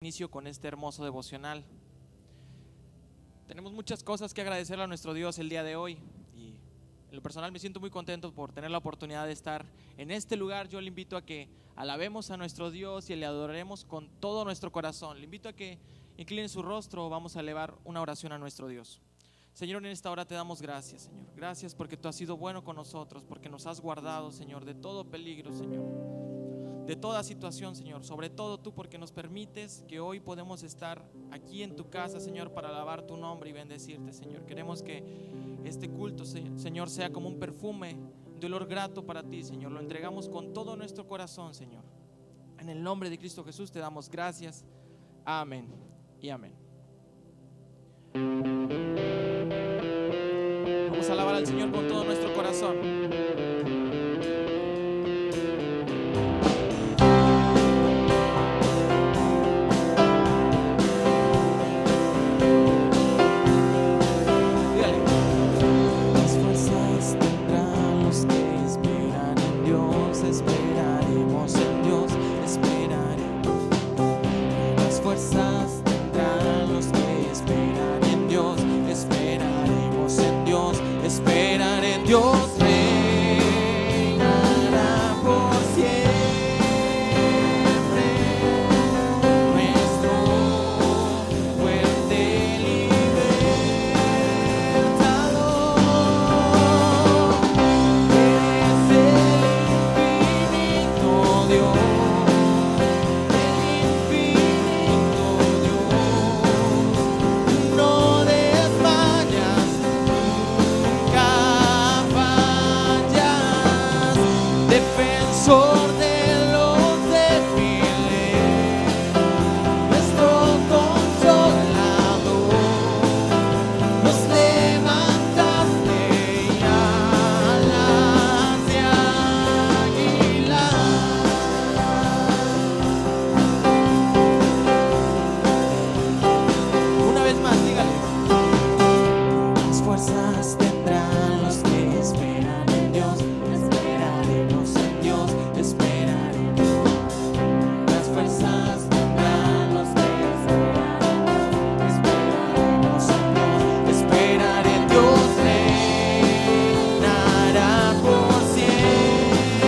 Inicio con este hermoso devocional. Tenemos muchas cosas que agradecerle a nuestro Dios el día de hoy, y en lo personal me siento muy contento por tener la oportunidad de estar en este lugar. Yo le invito a que alabemos a nuestro Dios y le adoremos con todo nuestro corazón. Le invito a que incline su rostro. Vamos a elevar una oración a nuestro Dios. Señor, en esta hora te damos gracias, Señor. Gracias porque tú has sido bueno con nosotros, porque nos has guardado, Señor, de todo peligro, Señor, de toda situación, Señor. Sobre todo tú, porque nos permites que hoy podemos estar aquí en tu casa, Señor, para alabar tu nombre y bendecirte, Señor. Queremos que este culto, Señor, sea como un perfume de olor grato para ti, Señor. Lo entregamos con todo nuestro corazón, Señor. En el nombre de Cristo Jesús te damos gracias. Amén y amén. Vamos a alabar al Señor con todo nuestro corazón. Dios reinará por siempre, nuestro fuerte libertador. Es el infinito Dios, no desmayas nunca. Defensor de los débiles, nuestro consolador, nos levantaste alas de águila. Una vez más, dígale. Las fuerzas tendrán los que esperan en Dios. Esperaremos en Dios, esperaremos. Las fuerzas tendrán los que esperan en Dios. Esperaremos en Dios, esperar en Dios. Reinará por siempre,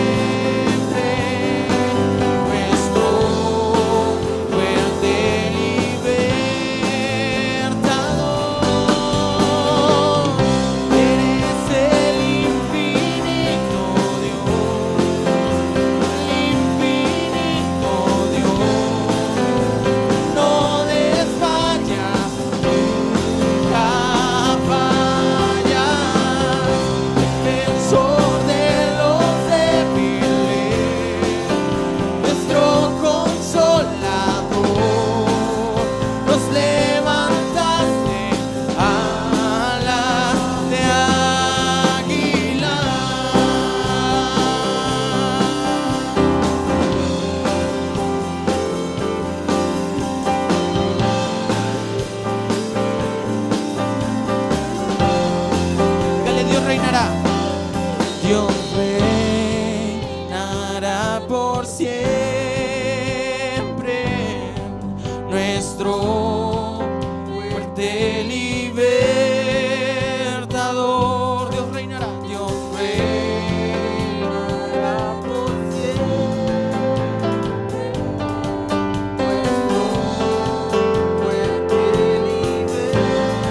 nuestro fuerte libertador. Eres el infinito Dios, no desmayas, nunca fallas. Defensor de los débiles, nuestro consolador, nos levantaste alas de águila. Dale, Dios reinará. Dios reinará por siempre, nuestro fuerte libertador. Dios reinará. Dios reinará por siempre, nuestro fuerte libertador.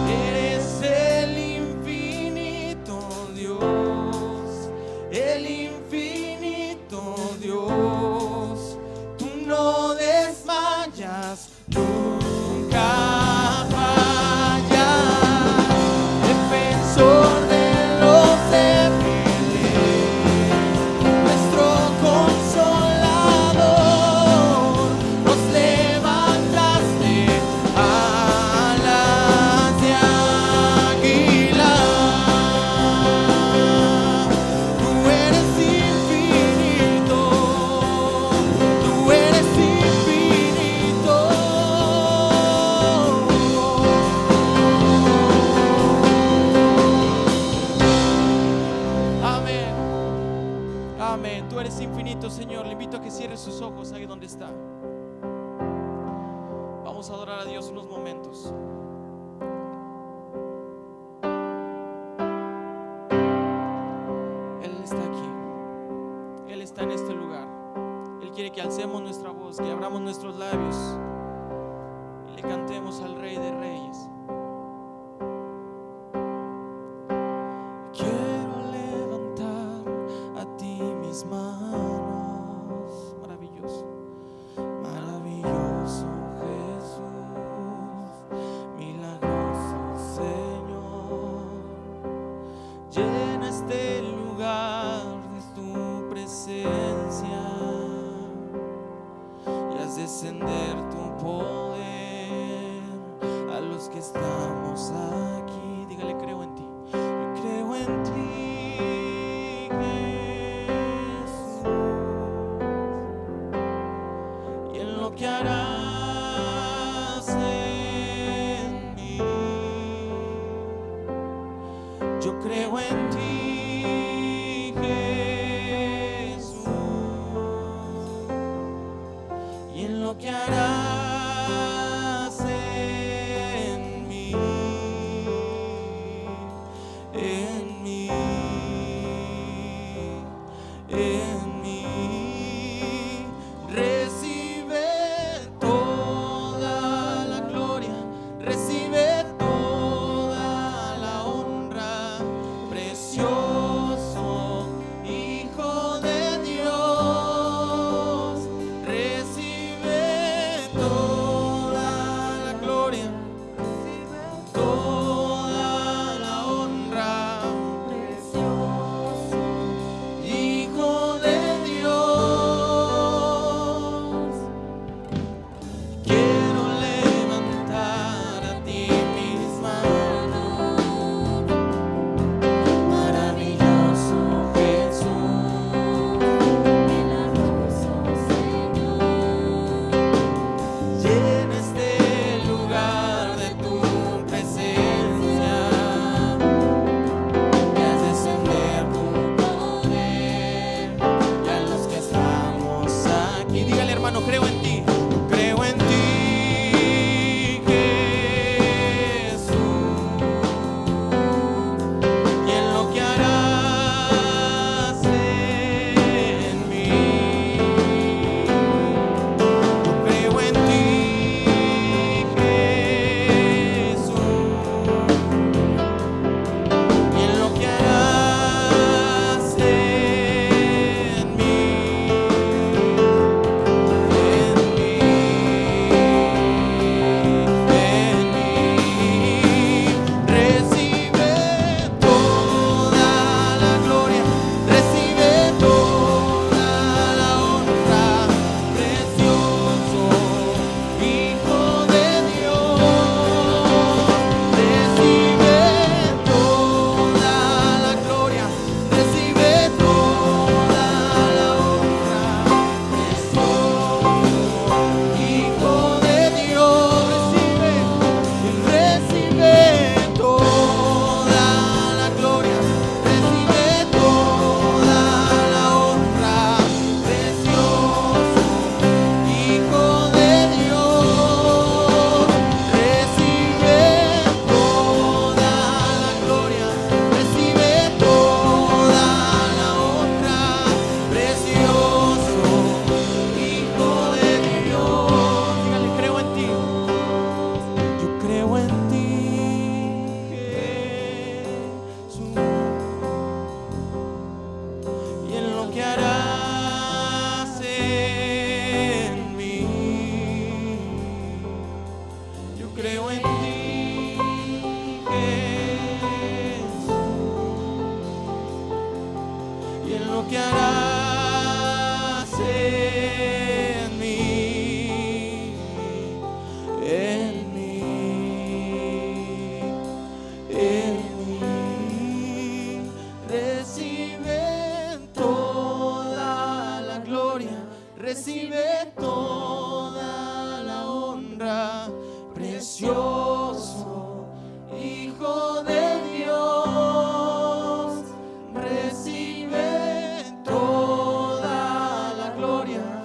Eres el infinito Dios, el infinito Dios. Tú no desmayas, nunca fallas. Defensor de los débiles, nuestro consolador, nos levantaste alas de águila. Tú eres infinito, tú eres infinito. invito a que cierre sus ojos ahí donde está. Vamos a adorar a Dios unos momentos. Él está aquí. Él está en este lugar. Él quiere que alcemos nuestra voz, que abramos nuestros labios y le cantemos al Rey de Reyes. Quiero levantar a ti mis manos. Maravilloso, maravilloso Jesús, milagroso Señor. Llena este lugar de tu presencia y haz descender tu poder a los que estamos aquí. Dígale: creo en ti. Yo creo en ti, Jesús, y en lo que harás en mí. Yo creo en ti, Jesús, y en lo que harás en mí, en mí, en mí. Recibe toda la gloria, recibe toda la honra, precioso Hijo de Dios. Recibe toda la gloria, toda la honra, precioso Hijo de Dios. Quiero levantar a ti mis manos. Maravilloso Jesús, milagroso Señor. Llena este lugar de tu presencia y haz descender tu poder y a los que estamos aquí. Dígale: hermano, creo en ti. Yo creo en ti, Jesús, y en lo que harás en mí. Yo creo en ti, Jesús, y en lo que harás en mí, en mí. Recibe toda la gloria, recibe toda la honra, precioso Hijo de Dios. Recibe toda la gloria, recibe toda la honra, precioso Hijo de Dios. Recibe toda la gloria, recibe toda la honra, precioso Hijo de Dios. Recibe toda la gloria, recibe toda la honra, precioso Hijo de Dios. Dígale: creo en ti. Yo creo en ti, Jesús, y en lo que harás en mí. Yo creo en ti, Jesús, y en lo que harás en mí, en mí, en mí. Recibe toda la gloria, recibe toda la honra, precioso Hijo de Dios. Recibe toda la gloria,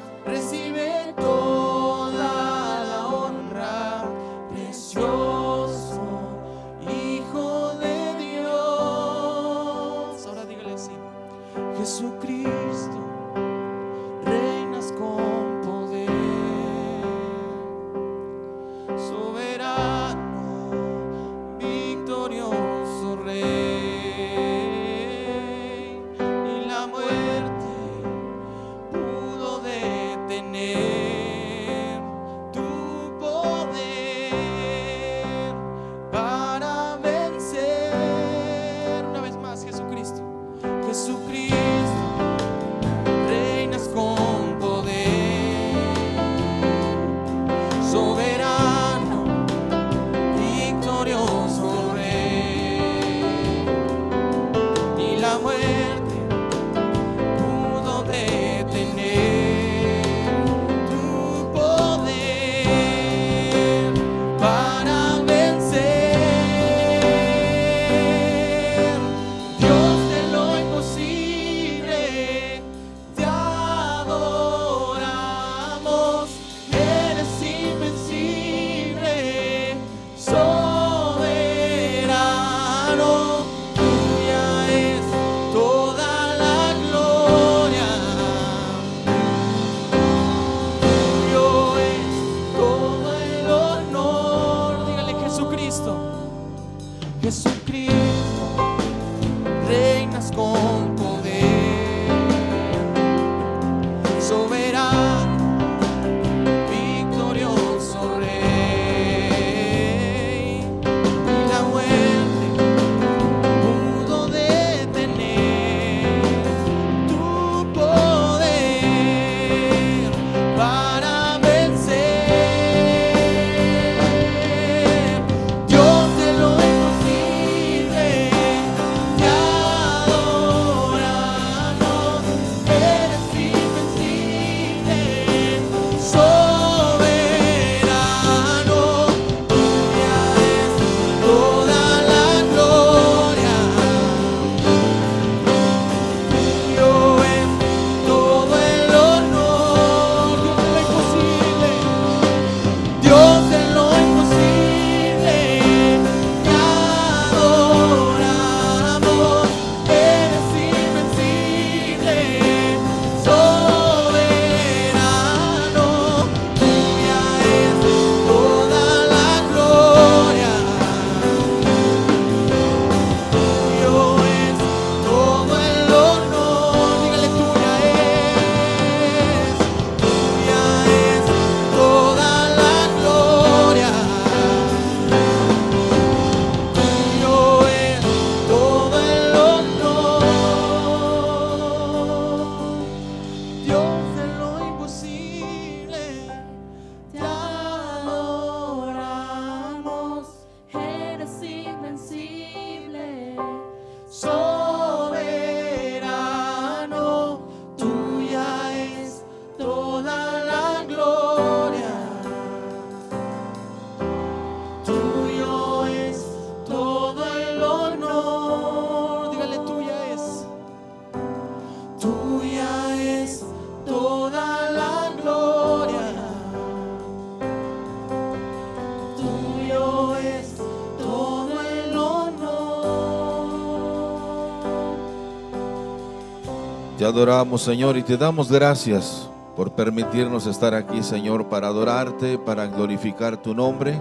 Te adoramos, Señor, y te damos gracias por permitirnos estar aquí, Señor, para adorarte, para glorificar tu nombre.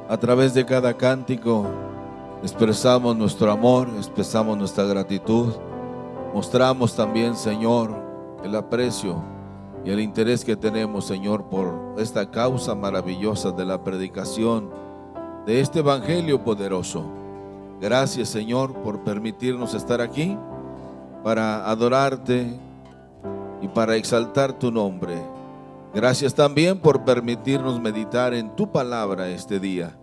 A través de cada cántico expresamos nuestro amor, expresamos nuestra gratitud. Mostramos también, Señor, el aprecio y el interés que tenemos, Señor, por esta causa maravillosa de la predicación de este evangelio poderoso. Gracias, Señor, por permitirnos estar aquí para adorarte y para exaltar tu nombre. Gracias también por permitirnos meditar en tu palabra este día.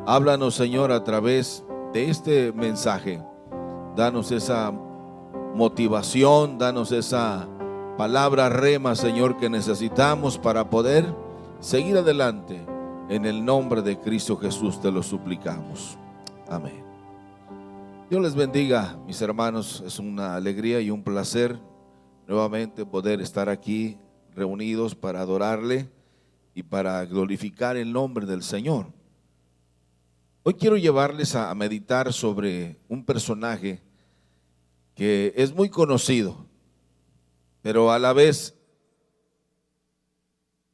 Háblanos, Señor, a través de este mensaje. Danos esa motivación, danos esa palabra rema, Señor, que necesitamos para poder seguir adelante. En el nombre de Cristo Jesús te lo suplicamos. Amén. Dios les bendiga, mis hermanos. Es una alegría y un placer nuevamente poder estar aquí reunidos para adorarle y para glorificar el nombre del Señor. Hoy quiero llevarles a meditar sobre un personaje que es muy conocido, pero a la vez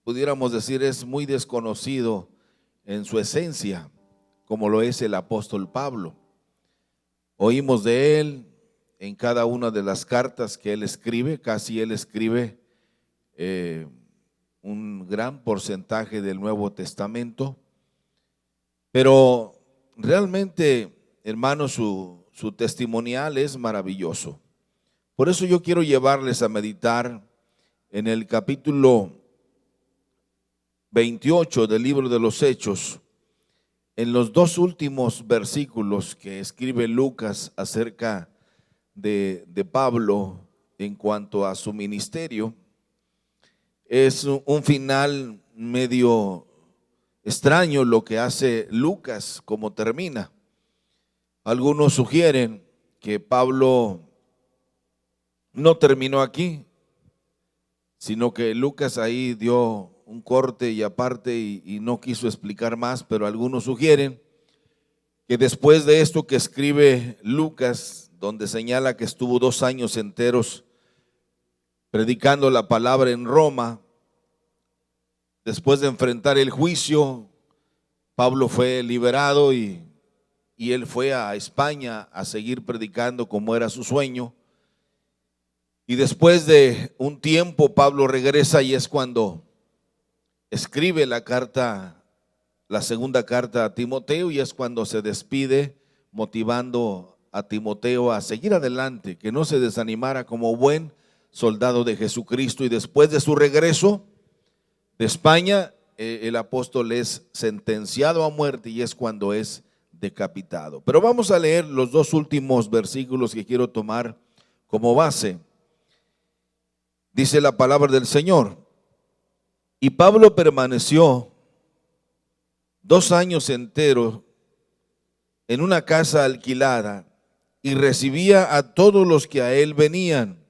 pudiéramos decir es muy desconocido en su esencia, como lo es el apóstol Pablo. Oímos de él en cada una de las cartas que él escribe. Casi él escribe un gran porcentaje del Nuevo Testamento, pero realmente, hermanos, su testimonial es maravilloso. Por eso yo quiero llevarles a meditar en el capítulo 28 del libro de los Hechos, en los dos últimos versículos que escribe Lucas acerca de Pablo en cuanto a su ministerio. Es un final medio extraño lo que hace Lucas, como termina. Algunos sugieren que Pablo no terminó aquí, sino que Lucas ahí dio un corte y aparte y no quiso explicar más, pero algunos sugieren que después de esto que escribe Lucas, donde señala que estuvo 2 años enteros predicando la palabra en Roma, después de enfrentar el juicio, Pablo fue liberado y él fue a España a seguir predicando como era su sueño. Y después de un tiempo Pablo regresa y es cuando escribe la segunda carta a Timoteo, y es cuando se despide motivando a Timoteo a seguir adelante, que no se desanimara como buen soldado de Jesucristo. Y después de su regreso de España, el apóstol es sentenciado a muerte y es cuando es decapitado. Pero vamos a leer los dos últimos versículos que quiero tomar como base. Dice la palabra del Señor: y Pablo permaneció 2 años enteros en una casa alquilada y recibía a todos los que a él venían,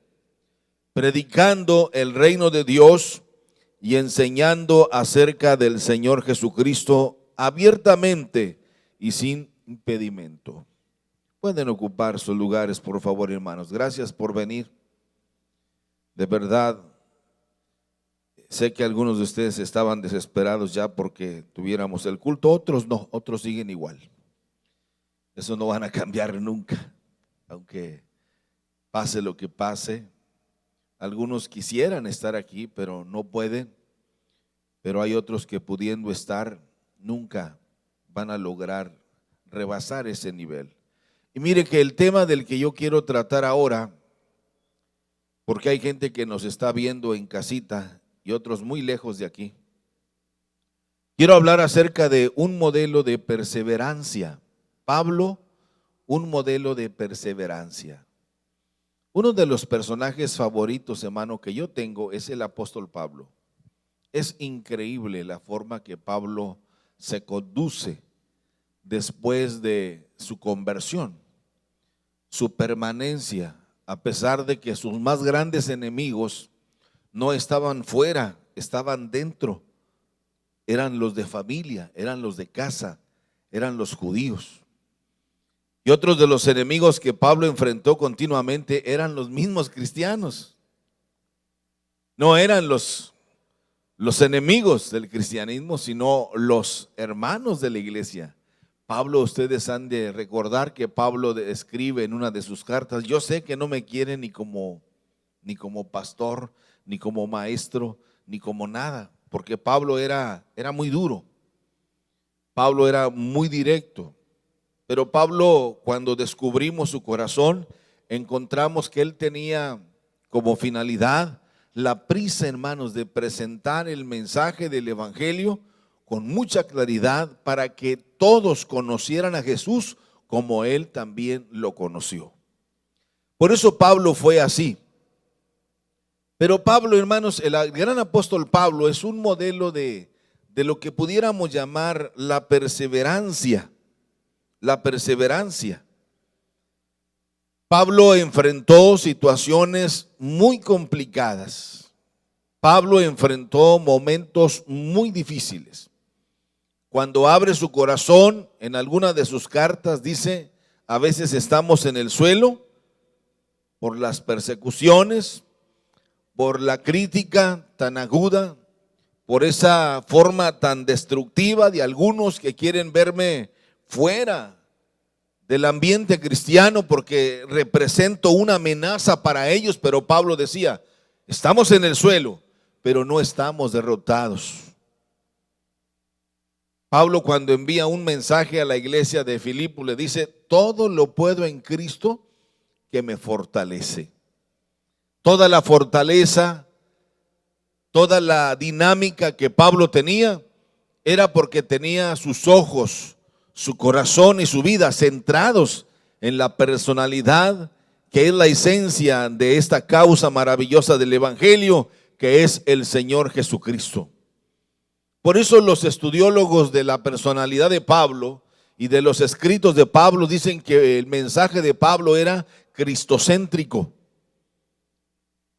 predicando el reino de Dios y enseñando acerca del Señor Jesucristo abiertamente y sin impedimento. Pueden ocupar sus lugares, por favor, hermanos. Gracias por venir. De verdad, sé que algunos de ustedes estaban desesperados ya porque tuviéramos el culto. Otros no, otros siguen igual. Eso no van a cambiar nunca, aunque pase lo que pase. Algunos quisieran estar aquí, pero no pueden. Pero hay otros que, pudiendo estar, nunca van a lograr rebasar ese nivel. Y mire que el tema del que yo quiero tratar ahora, porque hay gente que nos está viendo en casita y otros muy lejos de aquí, quiero hablar acerca de un modelo de perseverancia. Pablo, un modelo de perseverancia. Uno de los personajes favoritos, hermano, que yo tengo es el apóstol Pablo. Es increíble la forma que Pablo se conduce después de su conversión, su permanencia, a pesar de que sus más grandes enemigos no estaban fuera, estaban dentro. Eran los de familia, eran los de casa, eran los judíos. Y otros de los enemigos que Pablo enfrentó continuamente eran los mismos cristianos. No eran los enemigos del cristianismo, sino los hermanos de la iglesia. Pablo, ustedes han de recordar que Pablo escribe en una de sus cartas: yo sé que no me quieren ni como pastor, ni como maestro, ni como nada, porque Pablo era muy duro. Pablo era muy directo. Pero Pablo, cuando descubrimos su corazón, encontramos que él tenía como finalidad la prisa, hermanos, de presentar el mensaje del evangelio con mucha claridad para que todos conocieran a Jesús como él también lo conoció. Por eso Pablo fue así. Pero Pablo, hermanos, el gran apóstol Pablo es un modelo de lo que pudiéramos llamar la perseverancia. La perseverancia. Pablo enfrentó situaciones muy complicadas. Pablo enfrentó momentos muy difíciles. Cuando abre su corazón en alguna de sus cartas, dice: a veces estamos en el suelo por las persecuciones, por la crítica tan aguda, por esa forma tan destructiva de algunos que quieren verme fuera del ambiente cristiano porque represento una amenaza para ellos. Pero Pablo decía: estamos en el suelo, pero no estamos derrotados. Pablo, cuando envía un mensaje a la iglesia de Filipo, le dice: todo lo puedo en Cristo que me fortalece. Toda la fortaleza, toda la dinámica que Pablo tenía era porque tenía sus ojos, su corazón y su vida centrados en la personalidad que es la esencia de esta causa maravillosa del evangelio, que es el Señor Jesucristo. Por eso los estudiólogos de la personalidad de Pablo y de los escritos de Pablo dicen que el mensaje de Pablo era cristocéntrico.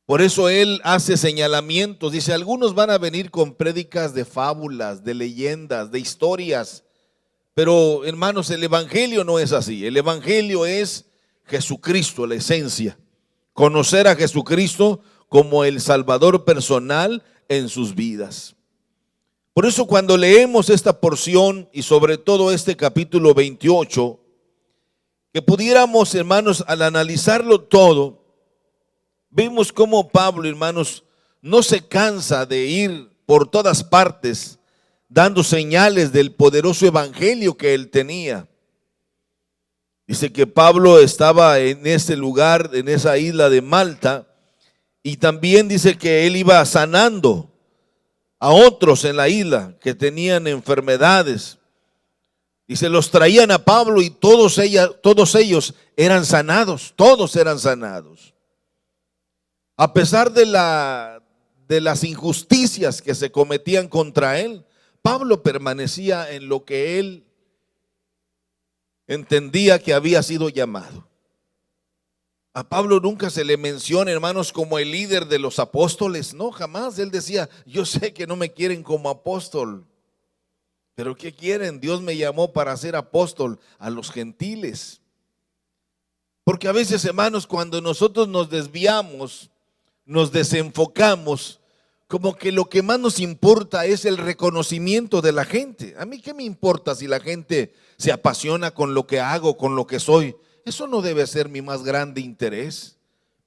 Por eso él hace señalamientos. Dice: algunos van a venir con prédicas de fábulas, de leyendas, de historias. Pero, hermanos, el evangelio no es así. El evangelio es Jesucristo, la esencia. Conocer a Jesucristo como el Salvador personal en sus vidas. Por eso, cuando leemos esta porción y sobre todo este capítulo 28, que pudiéramos, hermanos, al analizarlo todo, vemos cómo Pablo, hermanos, no se cansa de ir por todas partes dando señales del poderoso evangelio que él tenía. Dice que Pablo estaba en ese lugar, en esa isla de Malta, y también dice que él iba sanando a otros en la isla que tenían enfermedades. Y se los traían a Pablo y todos ellos eran sanados, todos eran sanados. A pesar de las injusticias que se cometían contra él, Pablo permanecía en lo que él entendía que había sido llamado. A Pablo nunca se le menciona, hermanos, como el líder de los apóstoles. No, jamás. Él decía: yo sé que no me quieren como apóstol, pero ¿qué quieren? Dios me llamó para ser apóstol a los gentiles. Porque a veces, hermanos, cuando nosotros nos desviamos, nos desenfocamos, como que lo que más nos importa es el reconocimiento de la gente. A mí, ¿qué me importa si la gente se apasiona con lo que hago, con lo que soy? Eso no debe ser mi más grande interés.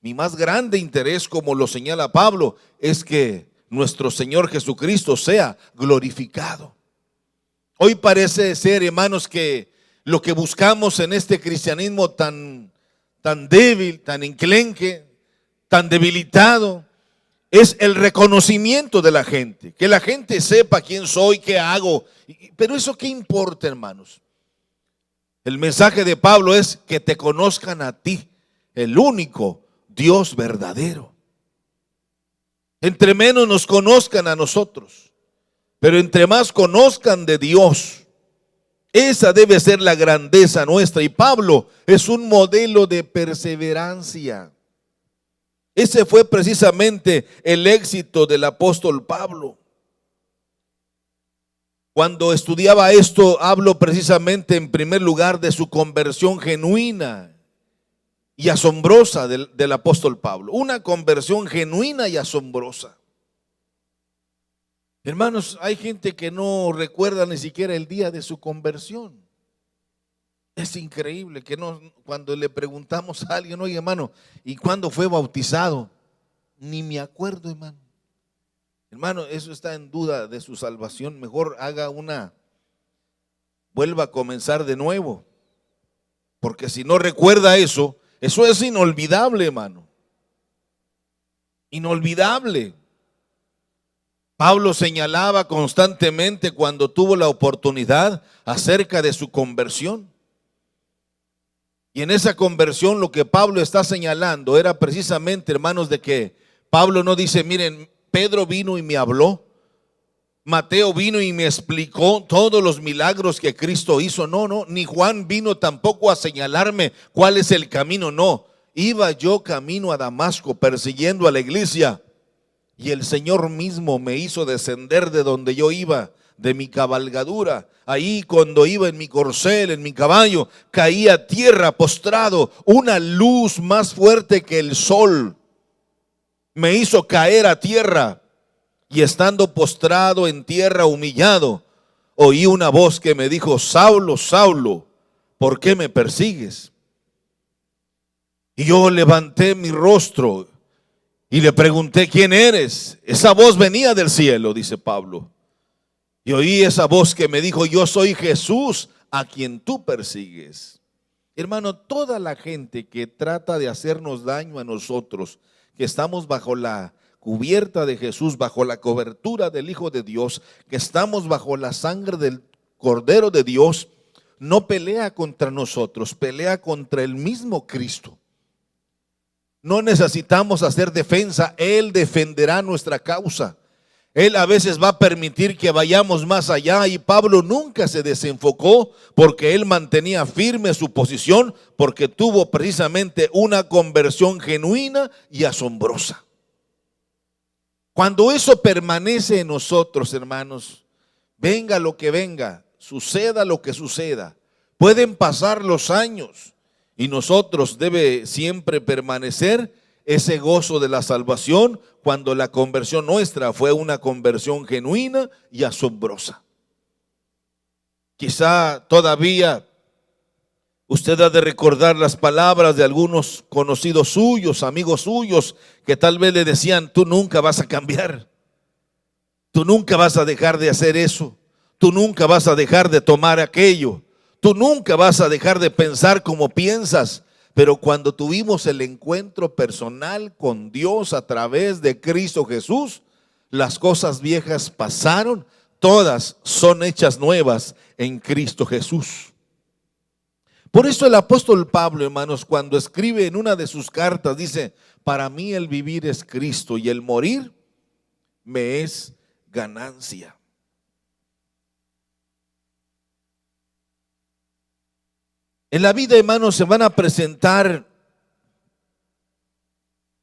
Mi más grande interés, como lo señala Pablo, es que nuestro Señor Jesucristo sea glorificado. Hoy parece ser, hermanos, que lo que buscamos en este cristianismo tan débil, tan enclenque, tan debilitado, es el reconocimiento de la gente. Que la gente sepa quién soy, qué hago. Pero eso ¿qué importa, hermanos? El mensaje de Pablo es que te conozcan a ti, el único Dios verdadero. Entre menos nos conozcan a nosotros, pero entre más conozcan de Dios, esa debe ser la grandeza nuestra. Y Pablo es un modelo de perseverancia. Ese fue precisamente el éxito del apóstol Pablo. Cuando estudiaba esto, hablo precisamente en primer lugar de su conversión genuina y asombrosa del apóstol Pablo. Una conversión genuina y asombrosa. Hermanos, hay gente que no recuerda ni siquiera el día de su conversión. Es increíble que no, cuando le preguntamos a alguien, oye hermano, ¿y cuándo fue bautizado? Ni me acuerdo, hermano. Hermano, eso está en duda de su salvación. Mejor vuelva a comenzar de nuevo. Porque si no recuerda eso, eso es inolvidable, hermano. Inolvidable. Pablo señalaba constantemente cuando tuvo la oportunidad acerca de su conversión. Y en esa conversión lo que Pablo está señalando era precisamente, hermanos, de que Pablo no dice, miren, Pedro vino y me habló, Mateo vino y me explicó todos los milagros que Cristo hizo. No, ni Juan vino tampoco a señalarme cuál es el camino. No, iba yo camino a Damasco persiguiendo a la iglesia. Y el Señor mismo me hizo descender de donde yo iba, de mi cabalgadura. Ahí cuando iba en mi corcel, en mi caballo, caí a tierra postrado. Una luz más fuerte que el sol me hizo caer a tierra. Y estando postrado en tierra, humillado, oí una voz que me dijo, Saulo, Saulo, ¿por qué me persigues? Y yo levanté mi rostro y le pregunté, ¿quién eres? Esa voz venía del cielo, dice Pablo. Y oí esa voz que me dijo, yo soy Jesús a quien tú persigues. Hermano, toda la gente que trata de hacernos daño a nosotros, que estamos bajo la cubierta de Jesús, bajo la cobertura del Hijo de Dios, que estamos bajo la sangre del Cordero de Dios, no pelea contra nosotros, pelea contra el mismo Cristo. No necesitamos hacer defensa, Él defenderá nuestra causa. Él a veces va a permitir que vayamos más allá, y Pablo nunca se desenfocó porque él mantenía firme su posición, porque tuvo precisamente una conversión genuina y asombrosa. Cuando eso permanece en nosotros, hermanos, venga lo que venga, suceda lo que suceda, pueden pasar los años y nosotros debe siempre permanecer ese gozo de la salvación cuando la conversión nuestra fue una conversión genuina y asombrosa. Quizá todavía usted ha de recordar las palabras de algunos conocidos suyos, amigos suyos, que tal vez le decían, tú nunca vas a cambiar, tú nunca vas a dejar de hacer eso, tú nunca vas a dejar de tomar aquello, tú nunca vas a dejar de pensar como piensas. Pero cuando tuvimos el encuentro personal con Dios a través de Cristo Jesús, las cosas viejas pasaron, todas son hechas nuevas en Cristo Jesús. Por eso el apóstol Pablo, hermanos, cuando escribe en una de sus cartas, dice, para mí el vivir es Cristo y el morir me es ganancia. En la vida, hermanos, se van a presentar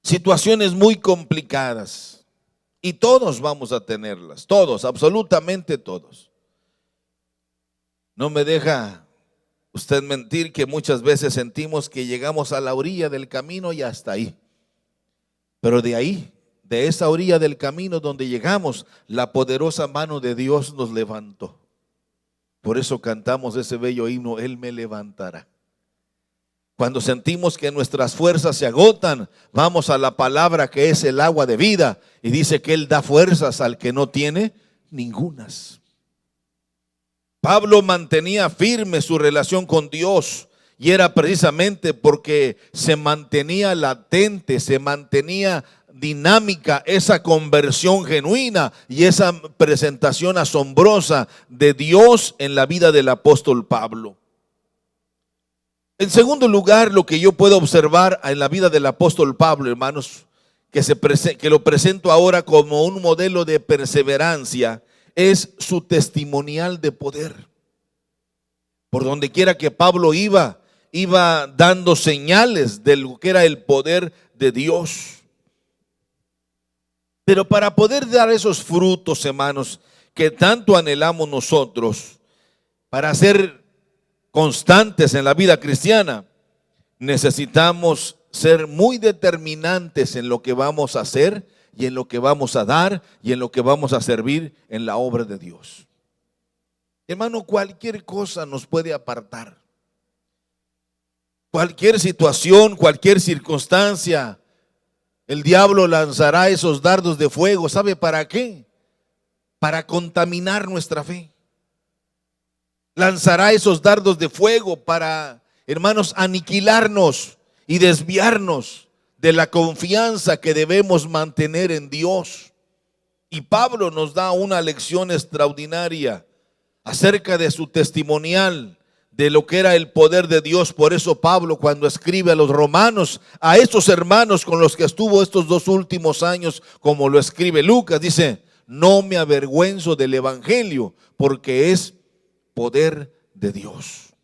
situaciones muy complicadas y todos vamos a tenerlas, todos, absolutamente todos. No me deja usted mentir que muchas veces sentimos que llegamos a la orilla del camino y hasta ahí. Pero de ahí, de esa orilla del camino donde llegamos, la poderosa mano de Dios nos levantó. Por eso cantamos ese bello himno, Él me levantará. Cuando sentimos que nuestras fuerzas se agotan, vamos a la palabra que es el agua de vida y dice que Él da fuerzas al que no tiene ningunas. Pablo mantenía firme su relación con Dios y era precisamente porque se mantenía latente, se mantenía dinámica esa conversión genuina y esa presentación asombrosa de Dios en la vida del apóstol Pablo. En segundo lugar, lo que yo puedo observar en la vida del apóstol Pablo, hermanos, que lo presento ahora como un modelo de perseverancia, es su testimonial de poder. Por donde quiera que Pablo iba dando señales de lo que era el poder de Dios. Pero para poder dar esos frutos, hermanos, que tanto anhelamos nosotros para ser constantes en la vida cristiana, necesitamos ser muy determinantes en lo que vamos a hacer y en lo que vamos a dar y en lo que vamos a servir en la obra de Dios. Hermano, cualquier cosa nos puede apartar. Cualquier situación, cualquier circunstancia, el diablo lanzará esos dardos de fuego. ¿Sabe para qué? Para contaminar nuestra fe. Lanzará esos dardos de fuego para, hermanos, aniquilarnos y desviarnos de la confianza que debemos mantener en Dios. Y Pablo nos da una lección extraordinaria acerca de su testimonial, de lo que era el poder de Dios. Por eso Pablo, cuando escribe a los romanos, a estos hermanos con los que estuvo estos 2 últimos años, como lo escribe Lucas, dice: no me avergüenzo del evangelio, porque es poder de Dios.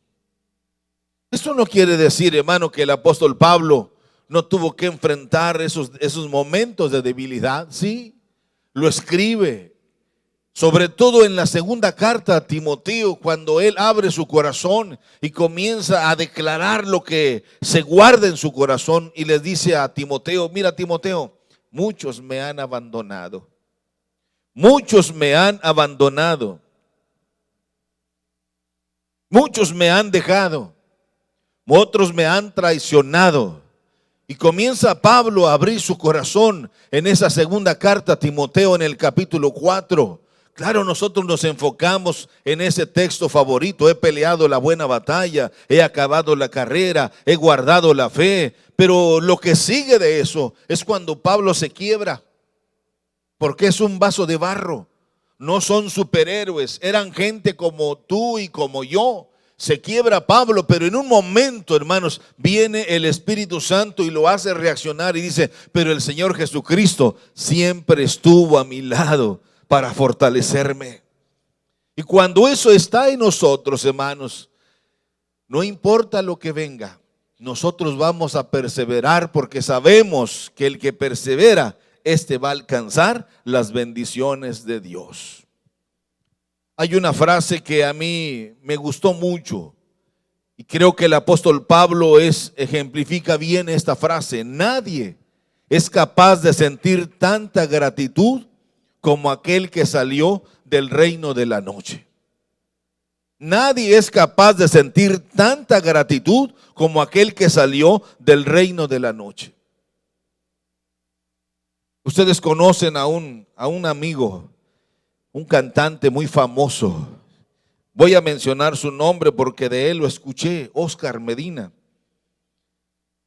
Esto no quiere decir, hermano, que el apóstol Pablo no tuvo que enfrentar esos momentos de debilidad. Sí, lo escribe, sobre todo en la segunda carta a Timoteo, cuando él abre su corazón y comienza a declarar lo que se guarda en su corazón, y les dice a Timoteo: mira, Timoteo, muchos me han abandonado. Muchos me han abandonado. Muchos me han dejado. Otros me han traicionado. Y comienza Pablo a abrir su corazón en esa segunda carta a Timoteo, en el capítulo 4. Claro, nosotros nos enfocamos en ese texto favorito: he peleado la buena batalla, he acabado la carrera, he guardado la fe. Pero lo que sigue de eso es cuando Pablo se quiebra, porque es un vaso de barro. No son superhéroes, eran gente como tú y como yo. Se quiebra Pablo, pero en un momento, hermanos, viene el Espíritu Santo y lo hace reaccionar y dice: pero el Señor Jesucristo siempre estuvo a mi lado para fortalecerme. Y cuando eso está en nosotros, hermanos, no importa lo que venga, nosotros vamos a perseverar, porque sabemos que el que persevera, este va a alcanzar las bendiciones de Dios. Hay una frase que a mí me gustó mucho y creo que el apóstol Pablo ejemplifica bien esta frase: nadie es capaz de sentir tanta gratitud como aquel que salió del reino de la noche. Nadie es capaz de sentir tanta gratitud como aquel que salió del reino de la noche. Ustedes conocen a un amigo, un cantante muy famoso. Voy a mencionar su nombre porque de él lo escuché: Oscar Medina.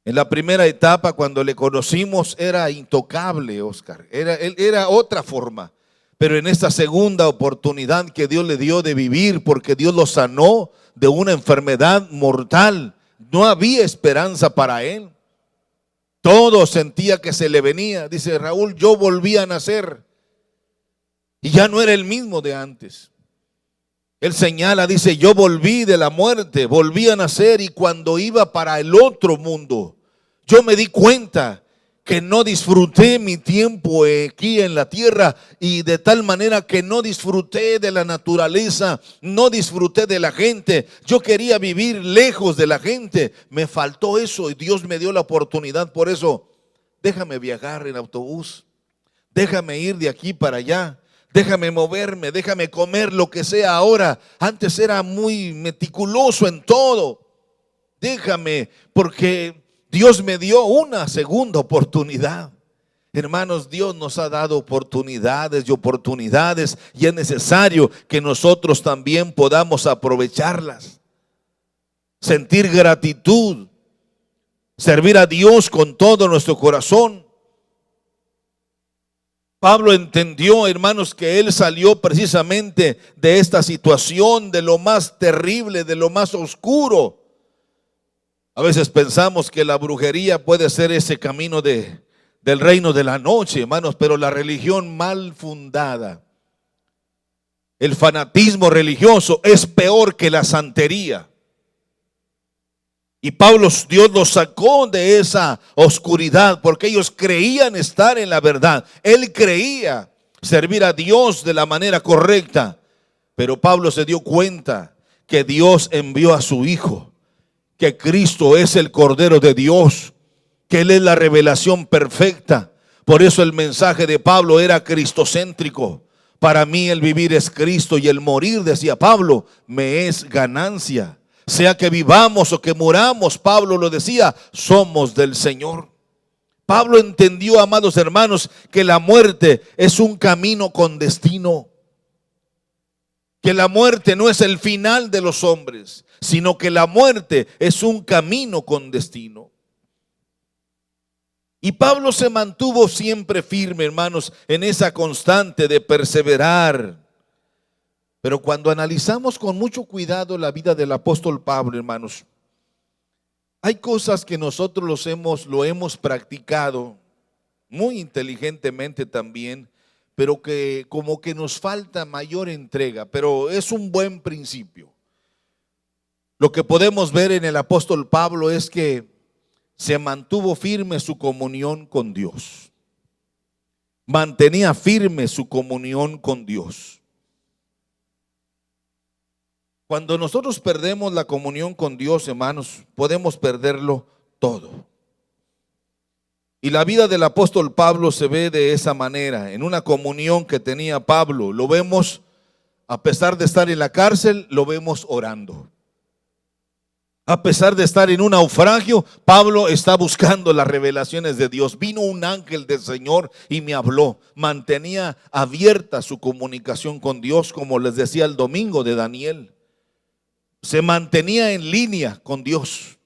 En la primera etapa, cuando le conocimos, era intocable Oscar. Él era otra forma. Pero en esta segunda oportunidad que Dios le dio de vivir, porque Dios lo sanó de una enfermedad mortal, no había esperanza para él. Todo sentía que se le venía. Dice: Raúl, yo volví a nacer y ya no era el mismo de antes. Él señala, dice: yo volví de la muerte, volví a nacer, y cuando iba para el otro mundo, yo me di cuenta que no disfruté mi tiempo aquí en la tierra, y de tal manera que no disfruté de la naturaleza, no disfruté de la gente. Yo quería vivir lejos de la gente, me faltó eso y Dios me dio la oportunidad. Por eso, déjame viajar en autobús, déjame ir de aquí para allá, déjame moverme, déjame comer lo que sea ahora. Antes era muy meticuloso en todo. Déjame, porque Dios me dio una segunda oportunidad. Hermanos, Dios nos ha dado oportunidades y oportunidades, y es necesario que nosotros también podamos aprovecharlas. Sentir gratitud, servir a Dios con todo nuestro corazón. Pablo entendió, hermanos, que él salió precisamente de esta situación, de lo más terrible, de lo más oscuro. A veces pensamos que la brujería puede ser ese camino del reino de la noche, hermanos, pero la religión mal fundada, el fanatismo religioso, es peor que la santería. Y Dios los sacó de esa oscuridad porque ellos creían estar en la verdad. Él creía, servir a Dios de la manera correcta. Pero Pablo se dio cuenta que Dios envió a su Hijo, que Cristo es el Cordero de Dios, que Él es la revelación perfecta. Por eso el mensaje de Pablo era cristocéntrico. Para mí el vivir es Cristo y el morir, decía Pablo, me es ganancia. Sea que vivamos o que muramos, Pablo lo decía, somos del Señor. Pablo entendió, amados hermanos, que la muerte es un camino con destino. Que la muerte no es el final de los hombres, sino que la muerte es un camino con destino. Y Pablo se mantuvo siempre firme, hermanos, en esa constante de perseverar. Pero cuando analizamos con mucho cuidado la vida del apóstol Pablo, hermanos, hay cosas que nosotros lo hemos practicado muy inteligentemente también, pero que como que nos falta mayor entrega, pero es un buen principio. Lo que podemos ver en el apóstol Pablo es que se mantuvo firme su comunión con Dios. Mantenía firme su comunión con Dios. Cuando nosotros perdemos la comunión con Dios, hermanos, podemos perderlo todo. Y la vida del apóstol Pablo se ve de esa manera, en una comunión que tenía Pablo. Lo vemos, a pesar de estar en la cárcel, lo vemos orando. A pesar de estar en un naufragio, Pablo está buscando las revelaciones de Dios. Vino un ángel del Señor y me habló. Mantenía abierta su comunicación con Dios, como les decía el domingo de Daniel. Se mantenía en línea con Dios.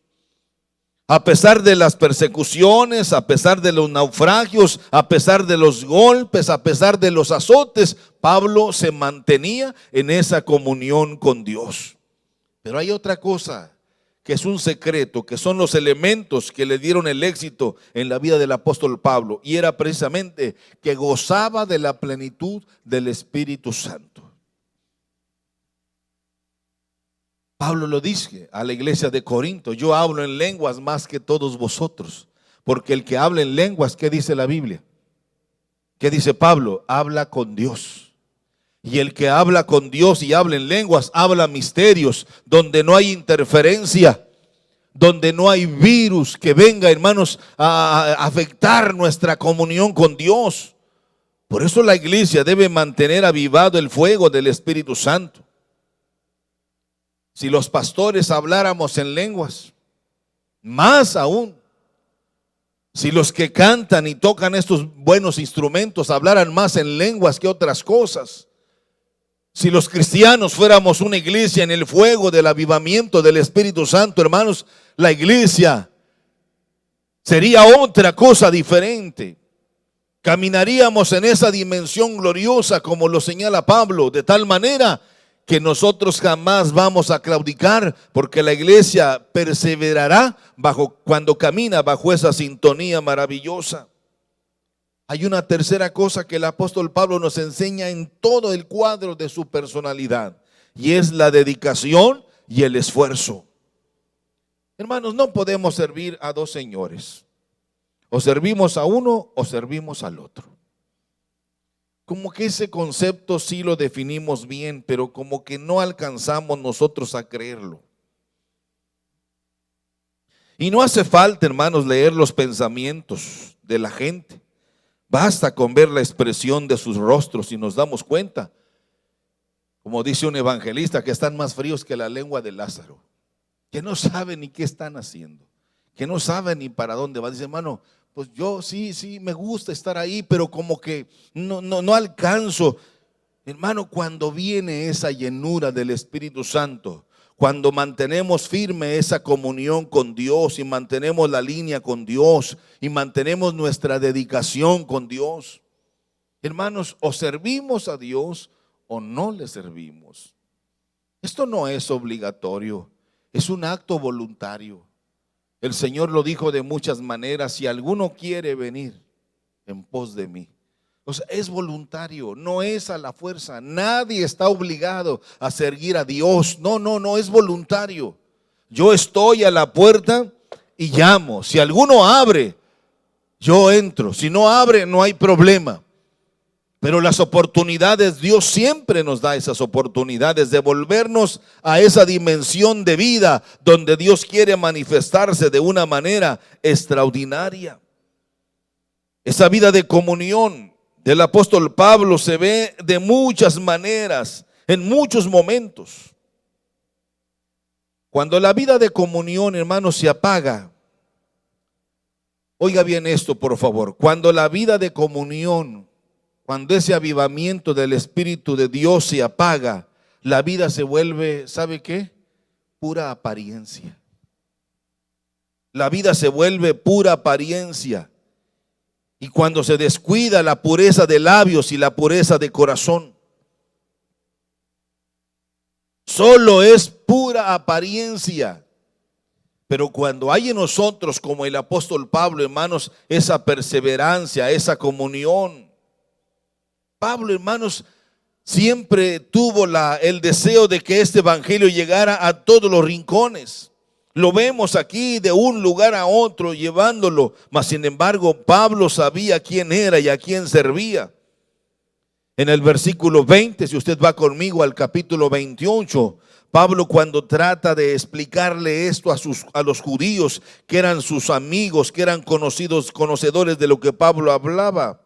A pesar de las persecuciones, a pesar de los naufragios, a pesar de los golpes, a pesar de los azotes, Pablo se mantenía en esa comunión con Dios. Pero hay otra cosa que es un secreto, que son los elementos que le dieron el éxito en la vida del apóstol Pablo, y era precisamente que gozaba de la plenitud del Espíritu Santo. Pablo lo dice a la iglesia de Corinto: yo hablo en lenguas más que todos vosotros, porque el que habla en lenguas, ¿qué dice la Biblia? ¿Qué dice Pablo? Habla con Dios. Y el que habla con Dios y habla en lenguas, habla misterios, donde no hay interferencia, donde no hay virus que venga, hermanos, a afectar nuestra comunión con Dios. Por eso la iglesia debe mantener avivado el fuego del Espíritu Santo. Si los pastores habláramos en lenguas, más aún, si los que cantan y tocan estos buenos instrumentos hablaran más en lenguas que otras cosas, si los cristianos fuéramos una iglesia en el fuego del avivamiento del Espíritu Santo, hermanos, la iglesia sería otra cosa diferente. Caminaríamos en esa dimensión gloriosa como lo señala Pablo, de tal manera que nosotros jamás vamos a claudicar, porque la iglesia perseverará cuando camina bajo esa sintonía maravillosa. Hay una tercera cosa que el apóstol Pablo nos enseña en todo el cuadro de su personalidad, y es la dedicación y el esfuerzo. Hermanos, no podemos servir a dos señores. O servimos a uno o servimos al otro. Como que ese concepto sí lo definimos bien, pero como que no alcanzamos nosotros a creerlo. Y no hace falta, hermanos, leer los pensamientos de la gente. Basta con ver la expresión de sus rostros y nos damos cuenta, como dice un evangelista, que están más fríos que la lengua de Lázaro, que no saben ni qué están haciendo, que no saben ni para dónde va. Dice: hermano, pues yo sí me gusta estar ahí, pero como que no alcanzo. Hermano, cuando viene esa llenura del Espíritu Santo, cuando mantenemos firme esa comunión con Dios y mantenemos la línea con Dios y mantenemos nuestra dedicación con Dios, hermanos, o servimos a Dios o no le servimos. Esto no es obligatorio, es un acto voluntario. El Señor lo dijo de muchas maneras: si alguno quiere venir en pos de mí. O sea, es voluntario, no es a la fuerza. Nadie está obligado a seguir a Dios. No, es voluntario. Yo estoy a la puerta y llamo. Si alguno abre, yo entro. Si no abre, no hay problema. Pero las oportunidades, Dios siempre nos da esas oportunidades de volvernos a esa dimensión de vida donde Dios quiere manifestarse de una manera extraordinaria. Esa vida de comunión del apóstol Pablo se ve de muchas maneras, en muchos momentos. Cuando la vida de comunión, hermanos, se apaga, oiga bien esto, por favor. Cuando la vida de comunión, cuando ese avivamiento del Espíritu de Dios se apaga, la vida se vuelve, ¿sabe qué? Pura apariencia. La vida se vuelve pura apariencia. Y cuando se descuida la pureza de labios y la pureza de corazón, solo es pura apariencia. Pero cuando hay en nosotros, como el apóstol Pablo, hermanos, esa perseverancia, esa comunión. Pablo, hermanos, siempre tuvo el deseo de que este evangelio llegara a todos los rincones. Lo vemos aquí de un lugar a otro llevándolo, mas sin embargo Pablo sabía quién era y a quién servía. En el versículo 20, si usted va conmigo al capítulo 28, Pablo, cuando trata de explicarle esto a los judíos que eran sus amigos, que eran conocedores de lo que Pablo hablaba,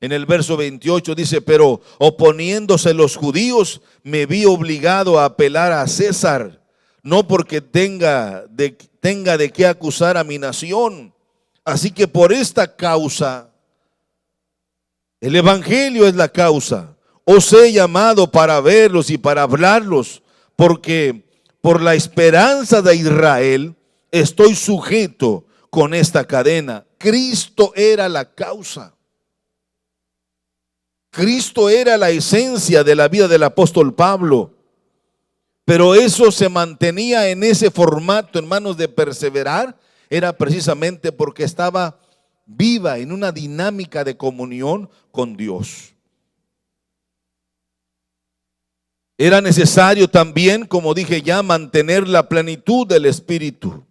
en el verso 28 dice: pero oponiéndose los judíos, me vi obligado a apelar a César, no porque tenga de qué acusar a mi nación. Así que por esta causa, el evangelio es la causa, os he llamado para verlos y para hablarlos, porque por la esperanza de Israel estoy sujeto con esta cadena. Cristo era la causa. Cristo era la esencia de la vida del apóstol Pablo. Pero eso se mantenía en ese formato, hermanos, de perseverar. Era precisamente porque estaba viva en una dinámica de comunión con Dios. Era necesario también, como dije ya, mantener la plenitud del Espíritu.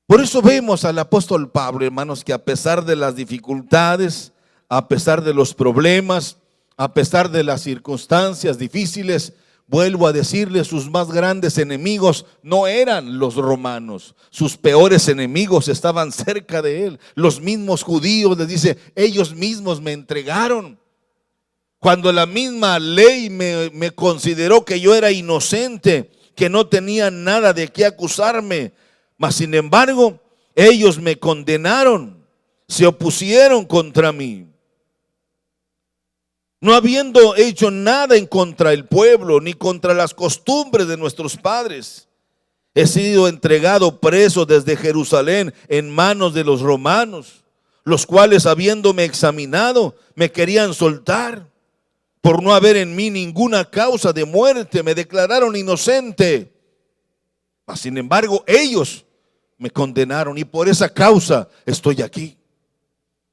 Por eso vemos al apóstol Pablo, hermanos, que a pesar de las dificultades, a pesar de los problemas, a pesar de las circunstancias difíciles, vuelvo a decirle, sus más grandes enemigos no eran los romanos. Sus peores enemigos estaban cerca de él. Los mismos judíos, les dice, ellos mismos me entregaron. Cuando la misma ley me consideró que yo era inocente, que no tenía nada de qué acusarme, mas sin embargo, ellos me condenaron, se opusieron contra mí. No habiendo hecho nada en contra del pueblo, ni contra las costumbres de nuestros padres, he sido entregado preso desde Jerusalén en manos de los romanos, los cuales, habiéndome examinado, me querían soltar. Por no haber en mí ninguna causa de muerte, me declararon inocente. Mas sin embargo, ellos me condenaron y por esa causa estoy aquí.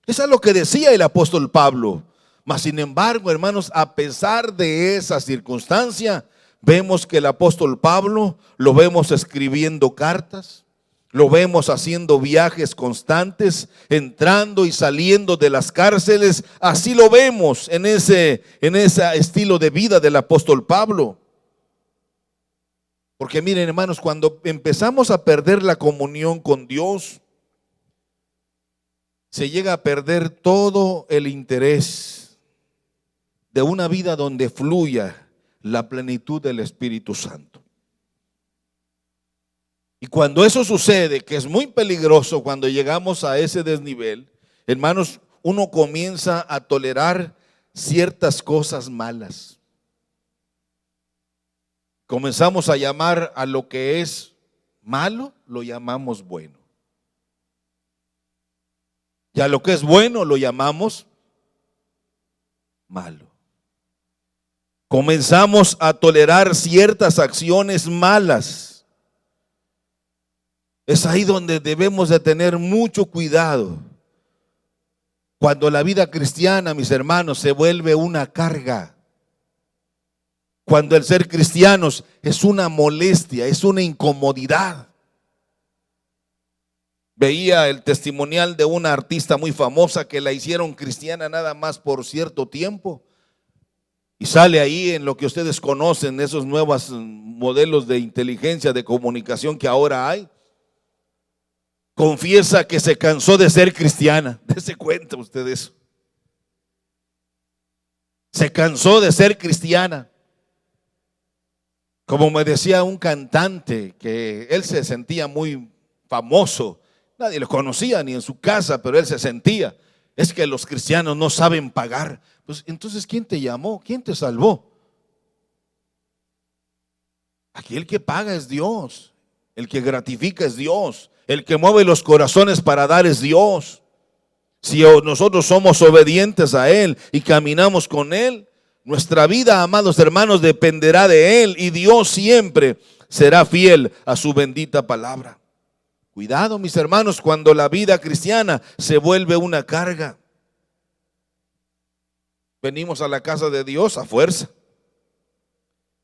Eso es lo que decía el apóstol Pablo. Mas sin embargo, hermanos, a pesar de esa circunstancia, vemos que el apóstol Pablo lo vemos escribiendo cartas, lo vemos haciendo viajes constantes, entrando y saliendo de las cárceles. Así lo vemos en ese estilo de vida del apóstol Pablo. Porque miren, hermanos, cuando empezamos a perder la comunión con Dios, se llega a perder todo el interés de una vida donde fluya la plenitud del Espíritu Santo. Y cuando eso sucede, que es muy peligroso cuando llegamos a ese desnivel, hermanos, uno comienza a tolerar ciertas cosas malas. Comenzamos a llamar a lo que es malo, lo llamamos bueno. Y a lo que es bueno lo llamamos malo. Comenzamos a tolerar ciertas acciones malas. Es ahí donde debemos de tener mucho cuidado. Cuando la vida cristiana, mis hermanos, se vuelve una carga. Cuando el ser cristianos es una molestia, es una incomodidad. Veía el testimonial de una artista muy famosa que la hicieron cristiana nada más por cierto tiempo. Y sale ahí en lo que ustedes conocen, esos nuevos modelos de inteligencia, de comunicación que ahora hay. Confiesa que se cansó de ser cristiana. Dese cuenta usted de eso. Se cansó de ser cristiana. Como me decía un cantante, que él se sentía muy famoso. Nadie lo conocía ni en su casa, pero él se sentía. Es que los cristianos no saben pagar. Pues entonces, ¿quién te llamó? ¿Quién te salvó? Aquí el que paga es Dios. El que gratifica es Dios. El que mueve los corazones para dar es Dios. Si nosotros somos obedientes a Él y caminamos con Él, nuestra vida, amados hermanos, dependerá de Él. Y Dios siempre será fiel a su bendita palabra. Cuidado, mis hermanos, cuando la vida cristiana se vuelve una carga. Venimos a la casa de Dios a fuerza.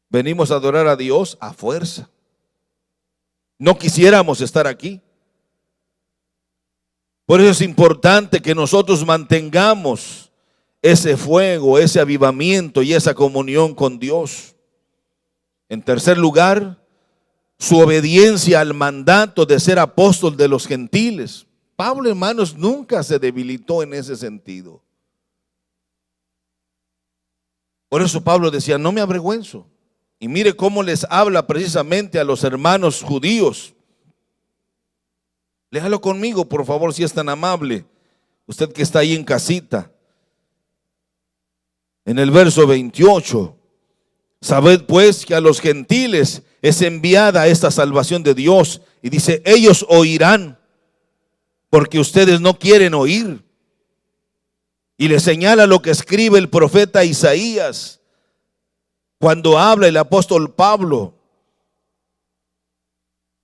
Venimos a adorar a Dios a fuerza. No quisiéramos estar aquí. Por eso es importante que nosotros mantengamos ese fuego, ese avivamiento y esa comunión con Dios. En tercer lugar, su obediencia al mandato de ser apóstol de los gentiles. Pablo, hermanos, nunca se debilitó en ese sentido. Por eso Pablo decía, no me avergüenzo. Y mire cómo les habla precisamente a los hermanos judíos. Léalo conmigo, por favor, si es tan amable. Usted que está ahí en casita. En el verso 28. Sabed pues que a los gentiles es enviada esta salvación de Dios. Y dice, ellos oirán, porque ustedes no quieren oír. Y le señala lo que escribe el profeta Isaías, cuando habla el apóstol Pablo.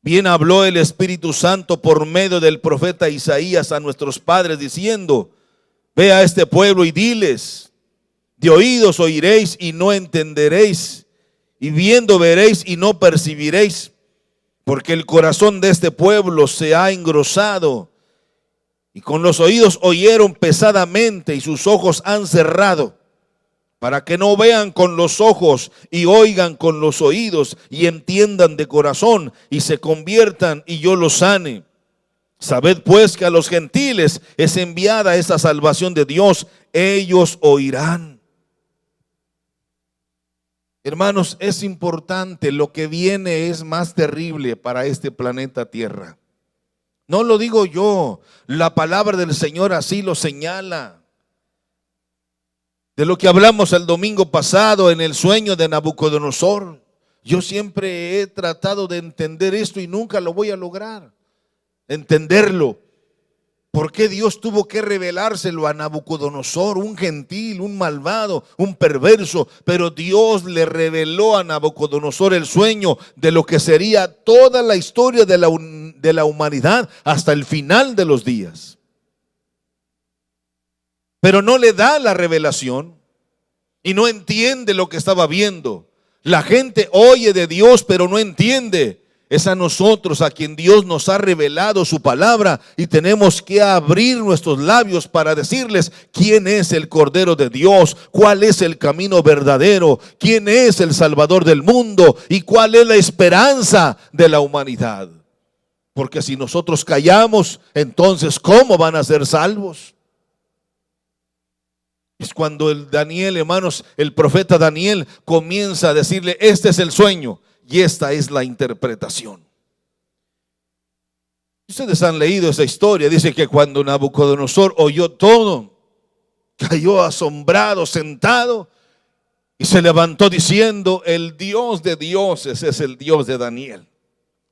Bien habló el Espíritu Santo por medio del profeta Isaías a nuestros padres diciendo, ve a este pueblo y diles, de oídos oiréis y no entenderéis, y viendo veréis y no percibiréis, porque el corazón de este pueblo se ha engrosado, y con los oídos oyeron pesadamente, y sus ojos han cerrado, para que no vean con los ojos y oigan con los oídos y entiendan de corazón y se conviertan y yo los sane. Sabed pues que a los gentiles es enviada esta salvación de Dios, ellos oirán. Hermanos, es importante, lo que viene es más terrible para este planeta Tierra. No lo digo yo, la palabra del Señor así lo señala. De lo que hablamos el domingo pasado en el sueño de Nabucodonosor. Yo siempre he tratado de entender esto y nunca lo voy a lograr. Entenderlo. ¿Por qué Dios tuvo que revelárselo a Nabucodonosor, un gentil, un malvado, un perverso? Pero Dios le reveló a Nabucodonosor el sueño de lo que sería toda la historia de la humanidad hasta el final de los días. Pero no le da la revelación y no entiende lo que estaba viendo. La gente oye de Dios pero no entiende. Es a nosotros a quien Dios nos ha revelado su palabra y tenemos que abrir nuestros labios para decirles quién es el Cordero de Dios, cuál es el camino verdadero, quién es el Salvador del mundo y cuál es la esperanza de la humanidad. Porque si nosotros callamos, entonces ¿cómo van a ser salvos? Es cuando el Daniel, hermanos, el profeta Daniel comienza a decirle, este es el sueño. Y esta es la interpretación. Ustedes han leído esa historia. Dice que cuando Nabucodonosor oyó todo, cayó asombrado, sentado, y se levantó diciendo, el Dios de dioses es el Dios de Daniel,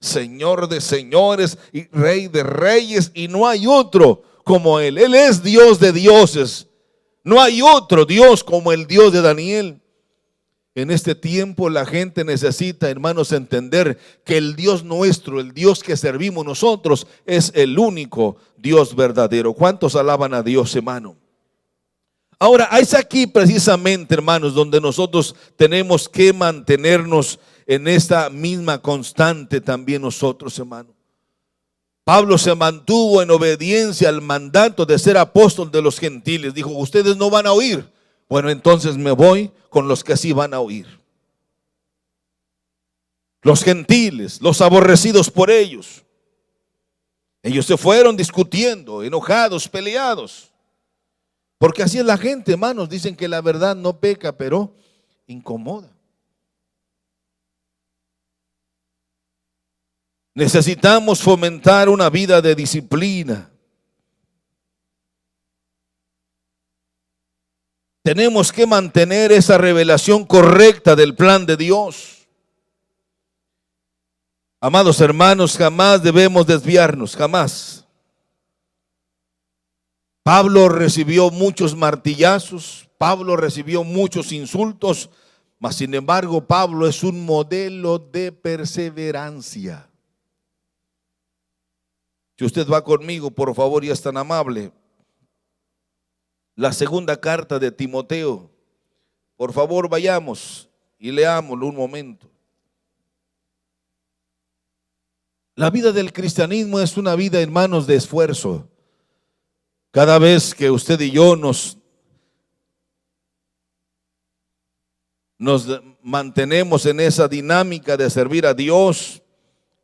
Señor de señores y Rey de reyes, y no hay otro como Él. Él es Dios de dioses. No hay otro Dios como el Dios de Daniel. En este tiempo la gente necesita, hermanos, entender que el Dios nuestro, el Dios que servimos nosotros, es el único Dios verdadero. ¿Cuántos alaban a Dios, hermano? Ahora, es aquí precisamente, hermanos, donde nosotros tenemos que mantenernos en esta misma constante también nosotros, hermano. Pablo se mantuvo en obediencia al mandato de ser apóstol de los gentiles. Dijo, ustedes no van a oír. Bueno, entonces me voy con los que sí van a oír. Los gentiles, los aborrecidos por ellos. Ellos se fueron discutiendo, enojados, peleados. Porque así es la gente, hermanos. Dicen que la verdad no peca, pero incomoda. Necesitamos fomentar una vida de disciplina. Tenemos que mantener esa revelación correcta del plan de Dios. Amados hermanos, jamás debemos desviarnos, jamás. Pablo recibió muchos martillazos, Pablo recibió muchos insultos, mas sin embargo Pablo es un modelo de perseverancia. Si usted va conmigo, por favor, y es tan amable, la segunda carta de Timoteo, por favor vayamos y leámoslo un momento. La vida del cristianismo es una vida, hermanos, de esfuerzo. Cada vez que usted y yo nos mantenemos en esa dinámica de servir a Dios,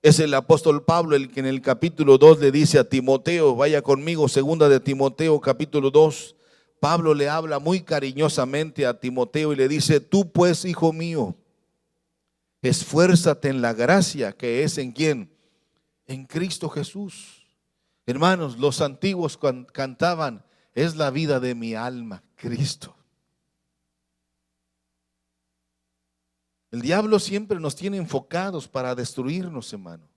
es el apóstol Pablo el que en el capítulo 2 le dice a Timoteo, vaya conmigo, segunda de Timoteo capítulo 2, Pablo le habla muy cariñosamente a Timoteo y le dice, tú pues, hijo mío, esfuérzate en la gracia que es en ¿quién? En Cristo Jesús. Hermanos, los antiguos cantaban, es la vida de mi alma, Cristo. El diablo siempre nos tiene enfocados para destruirnos, hermano.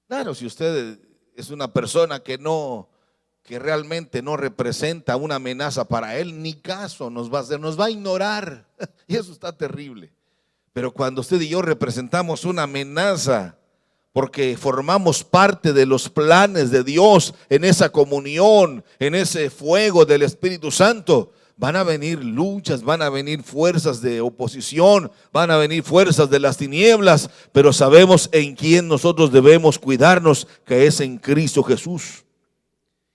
Claro, si usted es una persona que realmente no representa una amenaza para él, ni caso nos va a hacer, nos va a ignorar. Y eso está terrible. Pero cuando usted y yo representamos una amenaza, porque formamos parte de los planes de Dios en esa comunión, en ese fuego del Espíritu Santo, van a venir luchas, van a venir fuerzas de oposición, van a venir fuerzas de las tinieblas, pero sabemos en quién nosotros debemos cuidarnos, que es en Cristo Jesús.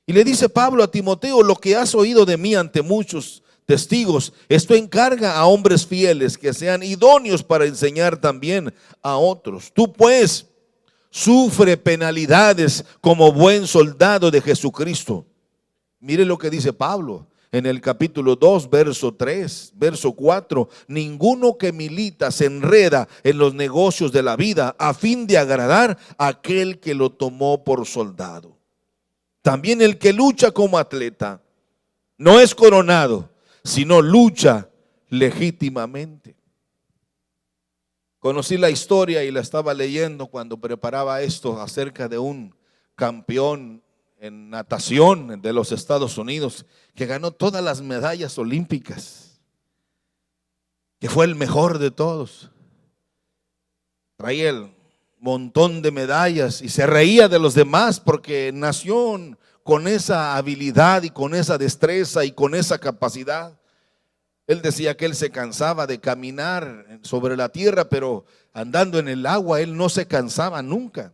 Y le dice Pablo a Timoteo, lo que has oído de mí ante muchos testigos, esto encarga a hombres fieles que sean idóneos para enseñar también a otros. Tú pues sufre penalidades como buen soldado de Jesucristo. Mire lo que dice Pablo en el capítulo 2, verso 3, verso 4. Ninguno que milita se enreda en los negocios de la vida a fin de agradar a aquel que lo tomó por soldado. También el que lucha como atleta no es coronado, sino lucha legítimamente. Conocí la historia y la estaba leyendo cuando preparaba esto acerca de un campeón en natación de los Estados Unidos que ganó todas las medallas olímpicas, que fue el mejor de todos. Traía el montón de medallas y se reía de los demás porque nació con esa habilidad y con esa destreza y con esa capacidad. Él decía que él se cansaba de caminar sobre la tierra, pero andando en el agua él no se cansaba nunca.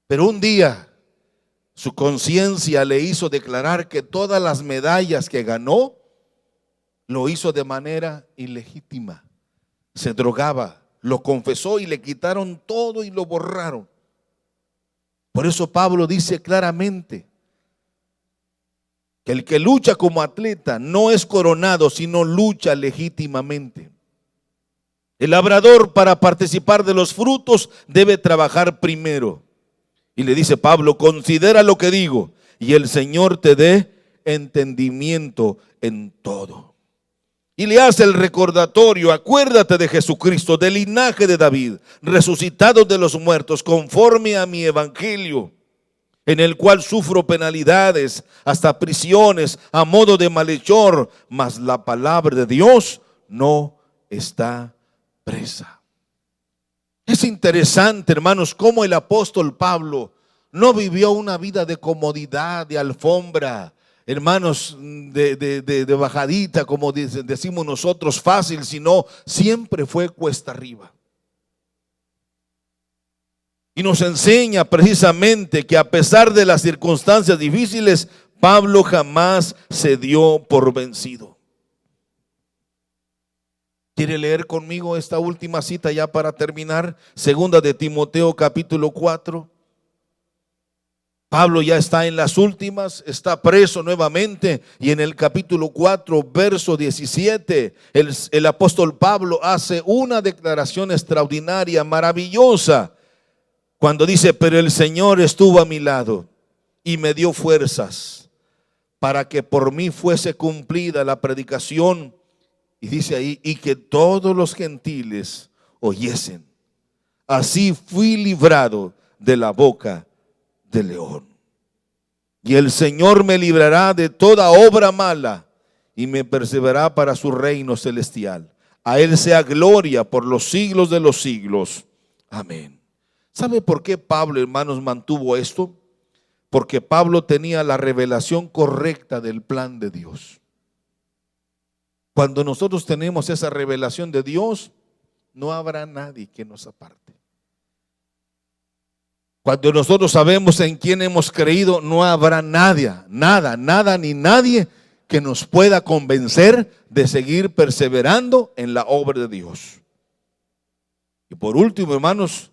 Pero un día su conciencia le hizo declarar que todas las medallas que ganó lo hizo de manera ilegítima. Se drogaba, lo confesó y le quitaron todo y lo borraron. Por eso Pablo dice claramente que el que lucha como atleta no es coronado, sino lucha legítimamente. El labrador, para participar de los frutos, debe trabajar primero. Y le dice Pablo, considera lo que digo, y el Señor te dé entendimiento en todo. Y le hace el recordatorio, acuérdate de Jesucristo, del linaje de David, resucitado de los muertos, conforme a mi evangelio, en el cual sufro penalidades, hasta prisiones, a modo de malhechor, mas la palabra de Dios no está presa. Es interesante, hermanos, cómo el apóstol Pablo no vivió una vida de comodidad, de alfombra, hermanos, de bajadita, como decimos nosotros, fácil, sino siempre fue cuesta arriba. Y nos enseña precisamente que a pesar de las circunstancias difíciles, Pablo jamás se dio por vencido. ¿Quiere leer conmigo esta última cita ya para terminar? Segunda de Timoteo capítulo 4. Pablo ya está en las últimas, está preso nuevamente, y en el capítulo 4, verso 17, el apóstol Pablo hace una declaración extraordinaria, maravillosa, cuando dice: pero el Señor estuvo a mi lado y me dio fuerzas para que por mí fuese cumplida la predicación. Y dice ahí: y que todos los gentiles oyesen. Así fui librado de la boca del león. Y el Señor me librará de toda obra mala y me perseverará para su reino celestial. A Él sea gloria por los siglos de los siglos. Amén. ¿Sabe por qué Pablo, hermanos, mantuvo esto? Porque Pablo tenía la revelación correcta del plan de Dios. Cuando nosotros tenemos esa revelación de Dios, no habrá nadie que nos aparte. Cuando nosotros sabemos en quién hemos creído, no habrá nada ni nadie que nos pueda convencer de seguir perseverando en la obra de Dios. Y por último, hermanos,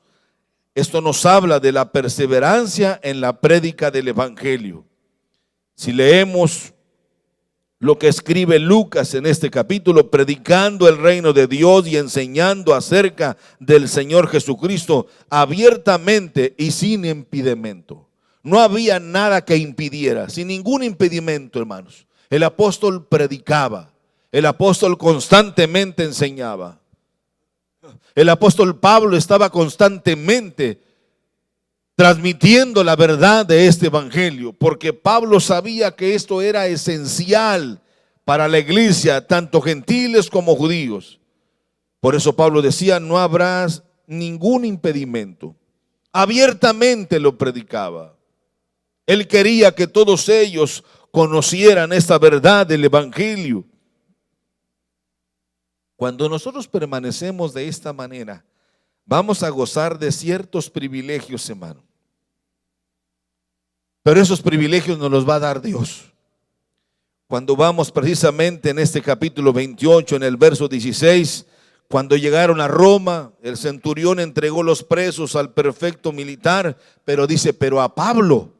esto nos habla de la perseverancia en la prédica del Evangelio. Si leemos lo que escribe Lucas en este capítulo, predicando el reino de Dios y enseñando acerca del Señor Jesucristo abiertamente y sin impedimento. No había nada que impidiera, sin ningún impedimento, hermanos. El apóstol predicaba, el apóstol constantemente enseñaba. El apóstol Pablo estaba constantemente transmitiendo la verdad de este evangelio, porque Pablo sabía que esto era esencial para la iglesia, tanto gentiles como judíos. Por eso Pablo decía: no habrá ningún impedimento. Abiertamente lo predicaba. Él quería que todos ellos conocieran esta verdad del evangelio. Cuando nosotros permanecemos de esta manera, vamos a gozar de ciertos privilegios, hermano. Pero esos privilegios nos los va a dar Dios. Cuando vamos precisamente en este capítulo 28, en el verso 16, cuando llegaron a Roma, el centurión entregó los presos al prefecto militar, pero dice: pero a Pablo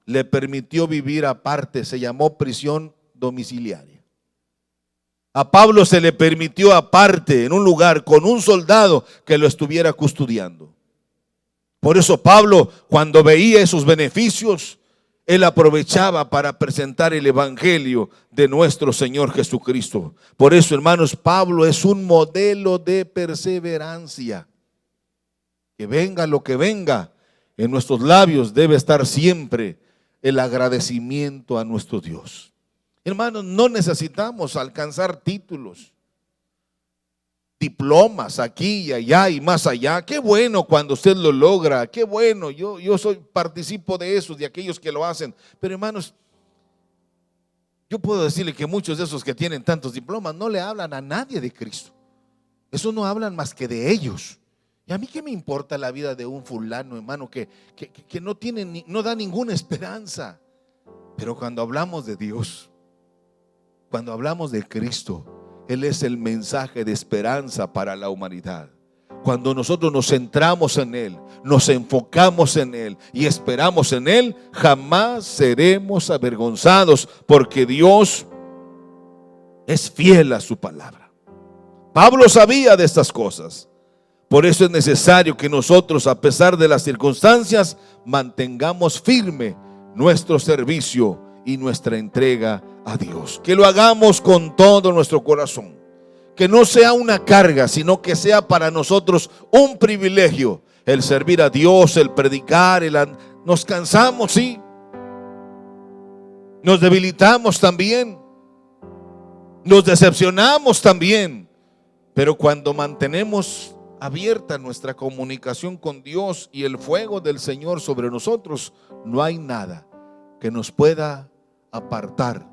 le permitió vivir aparte, se llamó prisión domiciliaria. A Pablo se le permitió aparte, en un lugar, con un soldado que lo estuviera custodiando. Por eso Pablo, cuando veía esos beneficios, él aprovechaba para presentar el evangelio de nuestro Señor Jesucristo. Por eso, hermanos, Pablo es un modelo de perseverancia. Que venga lo que venga, en nuestros labios debe estar siempre el agradecimiento a nuestro Dios. Hermanos, no necesitamos alcanzar títulos, diplomas aquí y allá y más allá. Qué bueno cuando usted lo logra, qué bueno. Yo participo de esos, de aquellos que lo hacen. Pero hermanos, yo puedo decirle que muchos de esos que tienen tantos diplomas no le hablan a nadie de Cristo. Esos no hablan más que de ellos. Y a mí qué me importa la vida de un fulano, hermano, que no da ninguna esperanza. Pero cuando hablamos de Dios, cuando hablamos de Cristo, Él es el mensaje de esperanza para la humanidad. Cuando nosotros nos centramos en Él, nos enfocamos en Él y esperamos en Él, jamás seremos avergonzados, porque Dios es fiel a su palabra. Pablo sabía de estas cosas. Por eso es necesario que nosotros, a pesar de las circunstancias, mantengamos firme nuestro servicio y nuestra entrega a Dios. Que lo hagamos con todo nuestro corazón. Que no sea una carga, sino que sea para nosotros un privilegio el servir a Dios, el predicar. Nos cansamos, sí. Nos debilitamos también. Nos decepcionamos también. Pero cuando mantenemos abierta nuestra comunicación con Dios y el fuego del Señor sobre nosotros, no hay nada que nos pueda apartar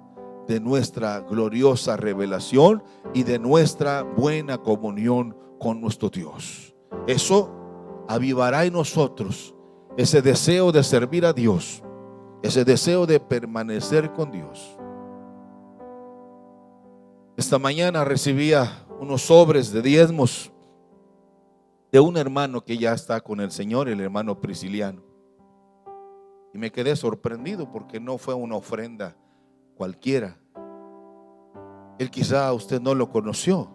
de nuestra gloriosa revelación y de nuestra buena comunión con nuestro Dios. Eso avivará en nosotros ese deseo de servir a Dios, ese deseo de permanecer con Dios. Esta mañana recibía unos sobres de diezmos de un hermano que ya está con el Señor, el hermano Prisciliano. Y me quedé sorprendido porque no fue una ofrenda cualquiera. Él quizá usted no lo conoció,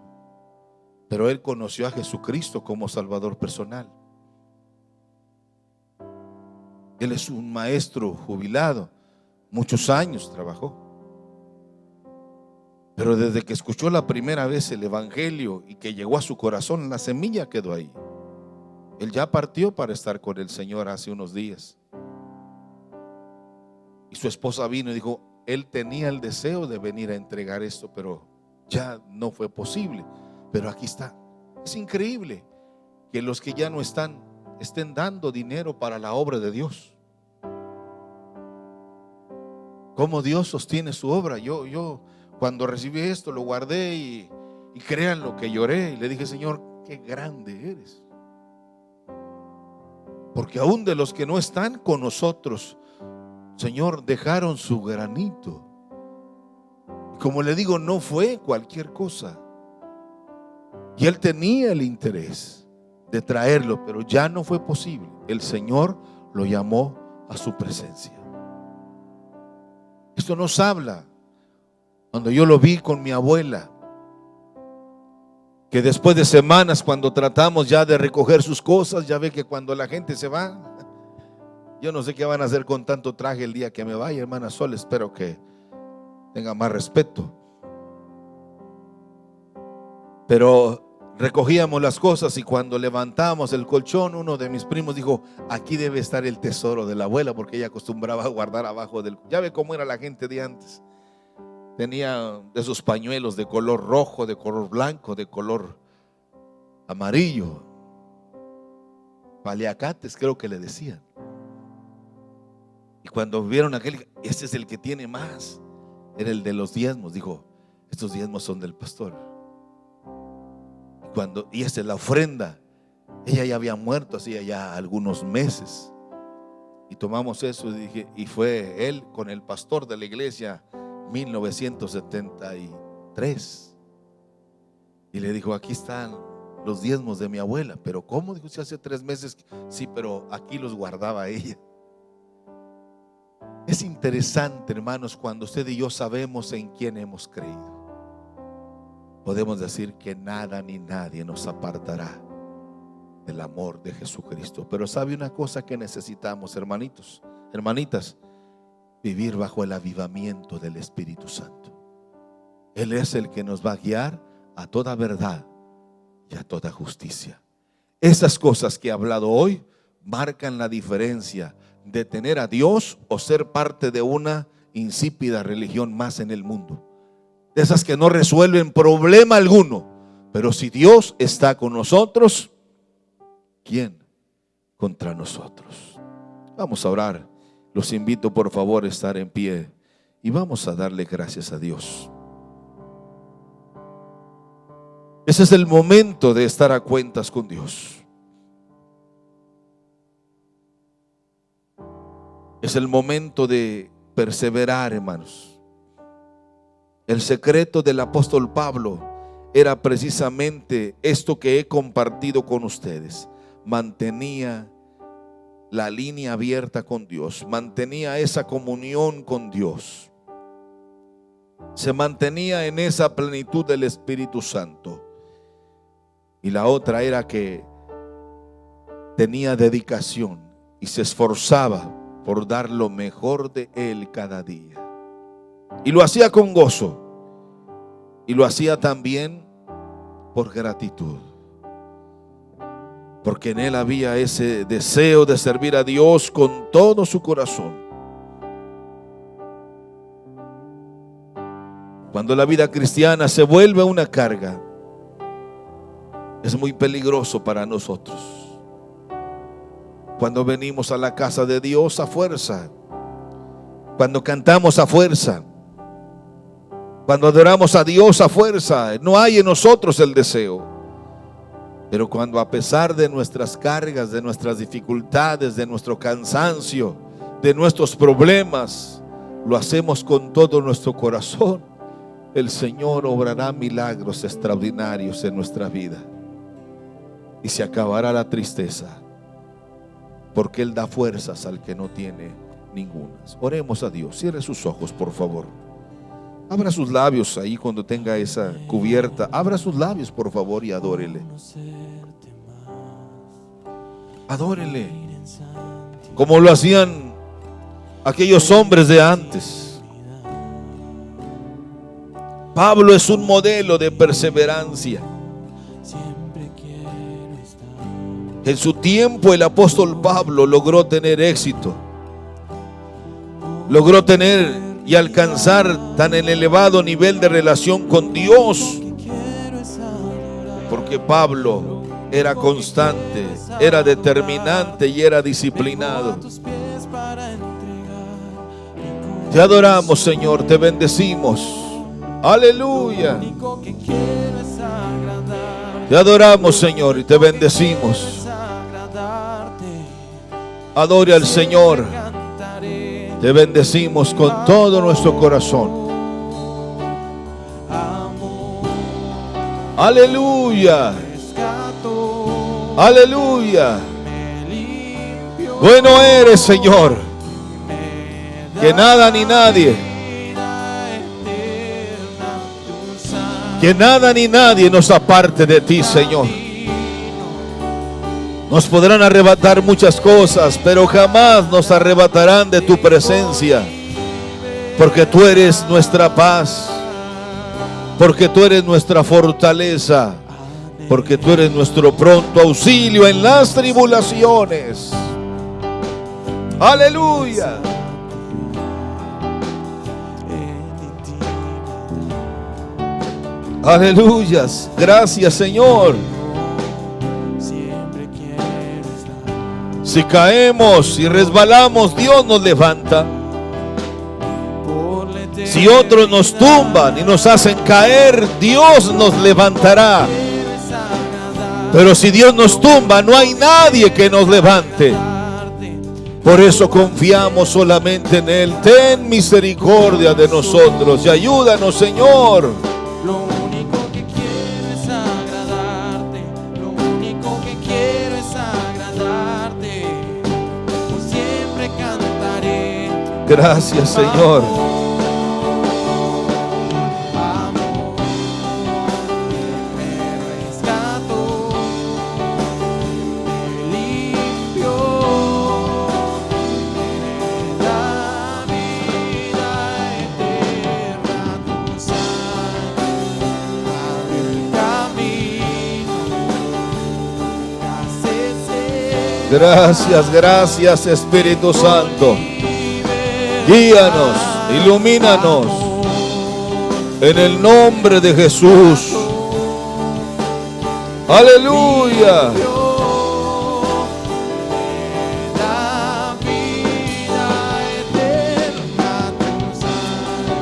pero él conoció a Jesucristo como Salvador personal. Él es un maestro jubilado, muchos años trabajó. Pero desde que escuchó la primera vez el evangelio y que llegó a su corazón, la semilla quedó ahí. Él ya partió para estar con el Señor hace unos días. Y su esposa vino y dijo, él tenía el deseo de venir a entregar esto, pero ya no fue posible. Pero aquí está. Es increíble que los que ya no estén dando dinero para la obra de Dios. Cómo Dios sostiene su obra. Yo cuando recibí esto lo guardé y crean lo que lloré y le dije, Señor, qué grande eres. Porque aún de los que no están con nosotros, Señor, dejaron su granito. Como le digo, no fue cualquier cosa. Y él tenía el interés de traerlo, pero ya no fue posible. El Señor lo llamó a su presencia. Esto nos habla, cuando yo lo vi con mi abuela, que después de semanas, cuando tratamos ya de recoger sus cosas, ya ve que cuando la gente se va, yo no sé qué van a hacer con tanto traje el día que me vaya, hermana Sol, espero que tenga más respeto. Pero recogíamos las cosas y cuando levantamos el colchón, uno de mis primos dijo, aquí debe estar el tesoro de la abuela, porque ella acostumbraba a guardar abajo del... Ya ve cómo era la gente de antes. Tenía de esos pañuelos de color rojo, de color blanco, de color amarillo. Paliacates creo que le decían. Y cuando vieron aquel, este es el que tiene más, era el de los diezmos. Dijo, estos diezmos son del pastor. Y esta es la ofrenda. Ella ya había muerto hacía ya algunos meses. Y tomamos eso y fue él con el pastor de la iglesia 1973. Y le dijo, aquí están los diezmos de mi abuela. Pero ¿cómo? Dijo, si hace 3 meses. Sí, pero aquí los guardaba ella. Es interesante, hermanos, cuando usted y yo sabemos en quién hemos creído. Podemos decir que nada ni nadie nos apartará del amor de Jesucristo. Pero ¿sabe una cosa que necesitamos, hermanitos, hermanitas? Vivir bajo el avivamiento del Espíritu Santo. Él es el que nos va a guiar a toda verdad y a toda justicia. Esas cosas que he hablado hoy marcan la diferencia de tener a Dios o ser parte de una insípida religión más en el mundo. De esas que no resuelven problema alguno. Pero si Dios está con nosotros, ¿quién contra nosotros? Vamos a orar. Los invito por favor a estar en pie y vamos a darle gracias a Dios. Ese es el momento de estar a cuentas con Dios. Es el momento de perseverar, hermanos. El secreto del apóstol Pablo era precisamente esto que he compartido con ustedes. Mantenía la línea abierta con Dios, mantenía esa comunión con Dios, se mantenía en esa plenitud del Espíritu Santo. Y la otra era que tenía dedicación y se esforzaba por dar lo mejor de él cada día. Y lo hacía con gozo. Y lo hacía también por gratitud. Porque en él había ese deseo de servir a Dios con todo su corazón. Cuando la vida cristiana se vuelve una carga, es muy peligroso para nosotros. Cuando venimos a la casa de Dios a fuerza, cuando cantamos a fuerza, cuando adoramos a Dios a fuerza, no hay en nosotros el deseo. Pero cuando a pesar de nuestras cargas, de nuestras dificultades, de nuestro cansancio, de nuestros problemas, lo hacemos con todo nuestro corazón, el Señor obrará milagros extraordinarios en nuestra vida. Y se acabará la tristeza, porque Él da fuerzas al que no tiene ninguna. Oremos a Dios. Cierre sus ojos, por favor. Abra sus labios ahí cuando tenga esa cubierta. Abra sus labios, por favor, y adórele. Adórele como lo hacían aquellos hombres de antes. Pablo es un modelo de perseverancia. En su tiempo el apóstol Pablo logró tener éxito, logró tener y alcanzar tan elevado nivel de relación con Dios, porque Pablo era constante, era determinante y era disciplinado. Te adoramos, Señor, te bendecimos. Aleluya. Te adoramos, Señor, y te bendecimos. Adore al Señor. Te bendecimos con todo nuestro corazón. Aleluya. Aleluya. Bueno eres, Señor, que nada ni nadie, que nada ni nadie nos aparte de ti, Señor. Nos podrán arrebatar muchas cosas, pero jamás nos arrebatarán de tu presencia, porque tú eres nuestra paz, porque tú eres nuestra fortaleza, porque tú eres nuestro pronto auxilio en las tribulaciones. Aleluya. Aleluyas. Gracias, Señor. Si caemos y resbalamos, Dios nos levanta. Si otros nos tumban y nos hacen caer, Dios nos levantará. Pero si Dios nos tumba, no hay nadie que nos levante. Por eso confiamos solamente en Él. Ten misericordia de nosotros y ayúdanos, Señor. Lo único que quiero es agradarte. Lo único que quiero es agradarte. Por siempre cantaré. Gracias, Señor. Gracias, gracias, Espíritu Santo. Guíanos, ilumínanos. En el nombre de Jesús. Aleluya.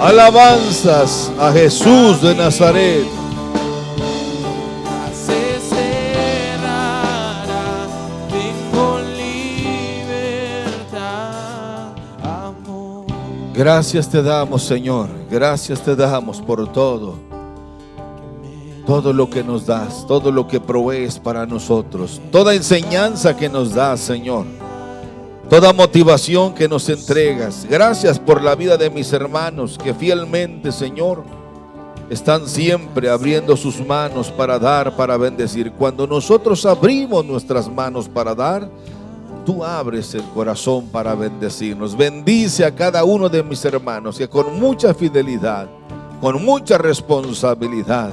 Alabanzas a Jesús de Nazaret. Gracias te damos, Señor. Gracias te damos por todo. Todo lo que nos das, todo lo que provees para nosotros, toda enseñanza que nos das, Señor, toda motivación que nos entregas. Gracias por la vida de mis hermanos que fielmente, Señor, están siempre abriendo sus manos para dar, para bendecir. Cuando nosotros abrimos nuestras manos para dar, tú abres el corazón para bendecirnos. Bendice a cada uno de mis hermanos que con mucha fidelidad, con mucha responsabilidad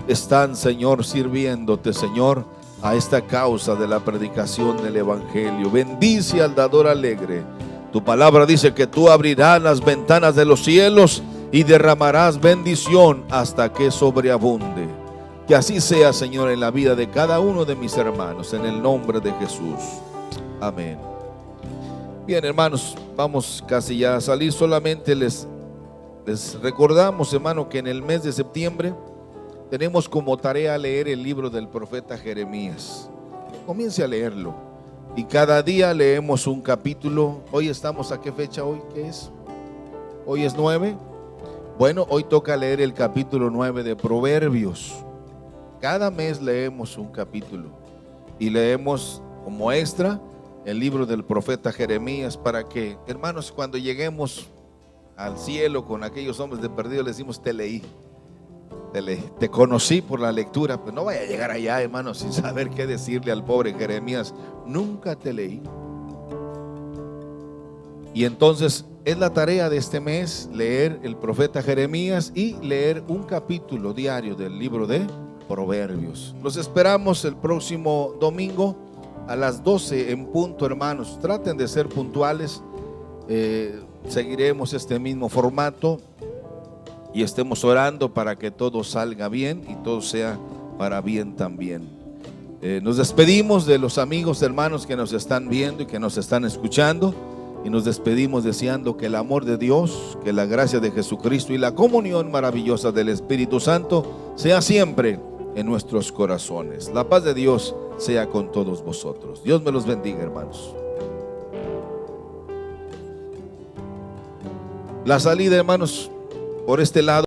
están, Señor, sirviéndote, Señor, a esta causa de la predicación del Evangelio. Bendice al dador alegre. Tu palabra dice que tú abrirás las ventanas de los cielos y derramarás bendición hasta que sobreabunde. Que así sea, Señor, en la vida de cada uno de mis hermanos, en el nombre de Jesús. Amén. Bien, hermanos, vamos casi ya a salir. Solamente les recordamos, hermano, que en el mes de septiembre tenemos como tarea leer el libro del profeta Jeremías. Comience a leerlo. Y cada día leemos un capítulo. Hoy estamos ¿a qué fecha hoy? ¿Qué es? Hoy es 9. Bueno, hoy toca leer el capítulo 9 de Proverbios. Cada mes leemos un capítulo. Y leemos como extra el libro del profeta Jeremías para que, hermanos, cuando lleguemos al cielo con aquellos hombres de perdido, les decimos: te leí, te conocí por la lectura. Pues no vaya a llegar allá, hermanos, sin saber qué decirle al pobre Jeremías: nunca te leí. Y entonces es la tarea de este mes leer el profeta Jeremías y leer un capítulo diario del libro de Proverbios. Los esperamos el próximo domingo a las 12 en punto, hermanos. Traten de ser puntuales. Seguiremos este mismo formato y estemos orando para que todo salga bien y todo sea para bien también. Nos despedimos de los amigos, hermanos que nos están viendo y que nos están escuchando, y nos despedimos deseando que el amor de Dios, que la gracia de Jesucristo y la comunión maravillosa del Espíritu Santo sea siempre en nuestros corazones. La paz de Dios sea con todos vosotros. Dios me los bendiga, hermanos. La salida, hermanos, por este lado.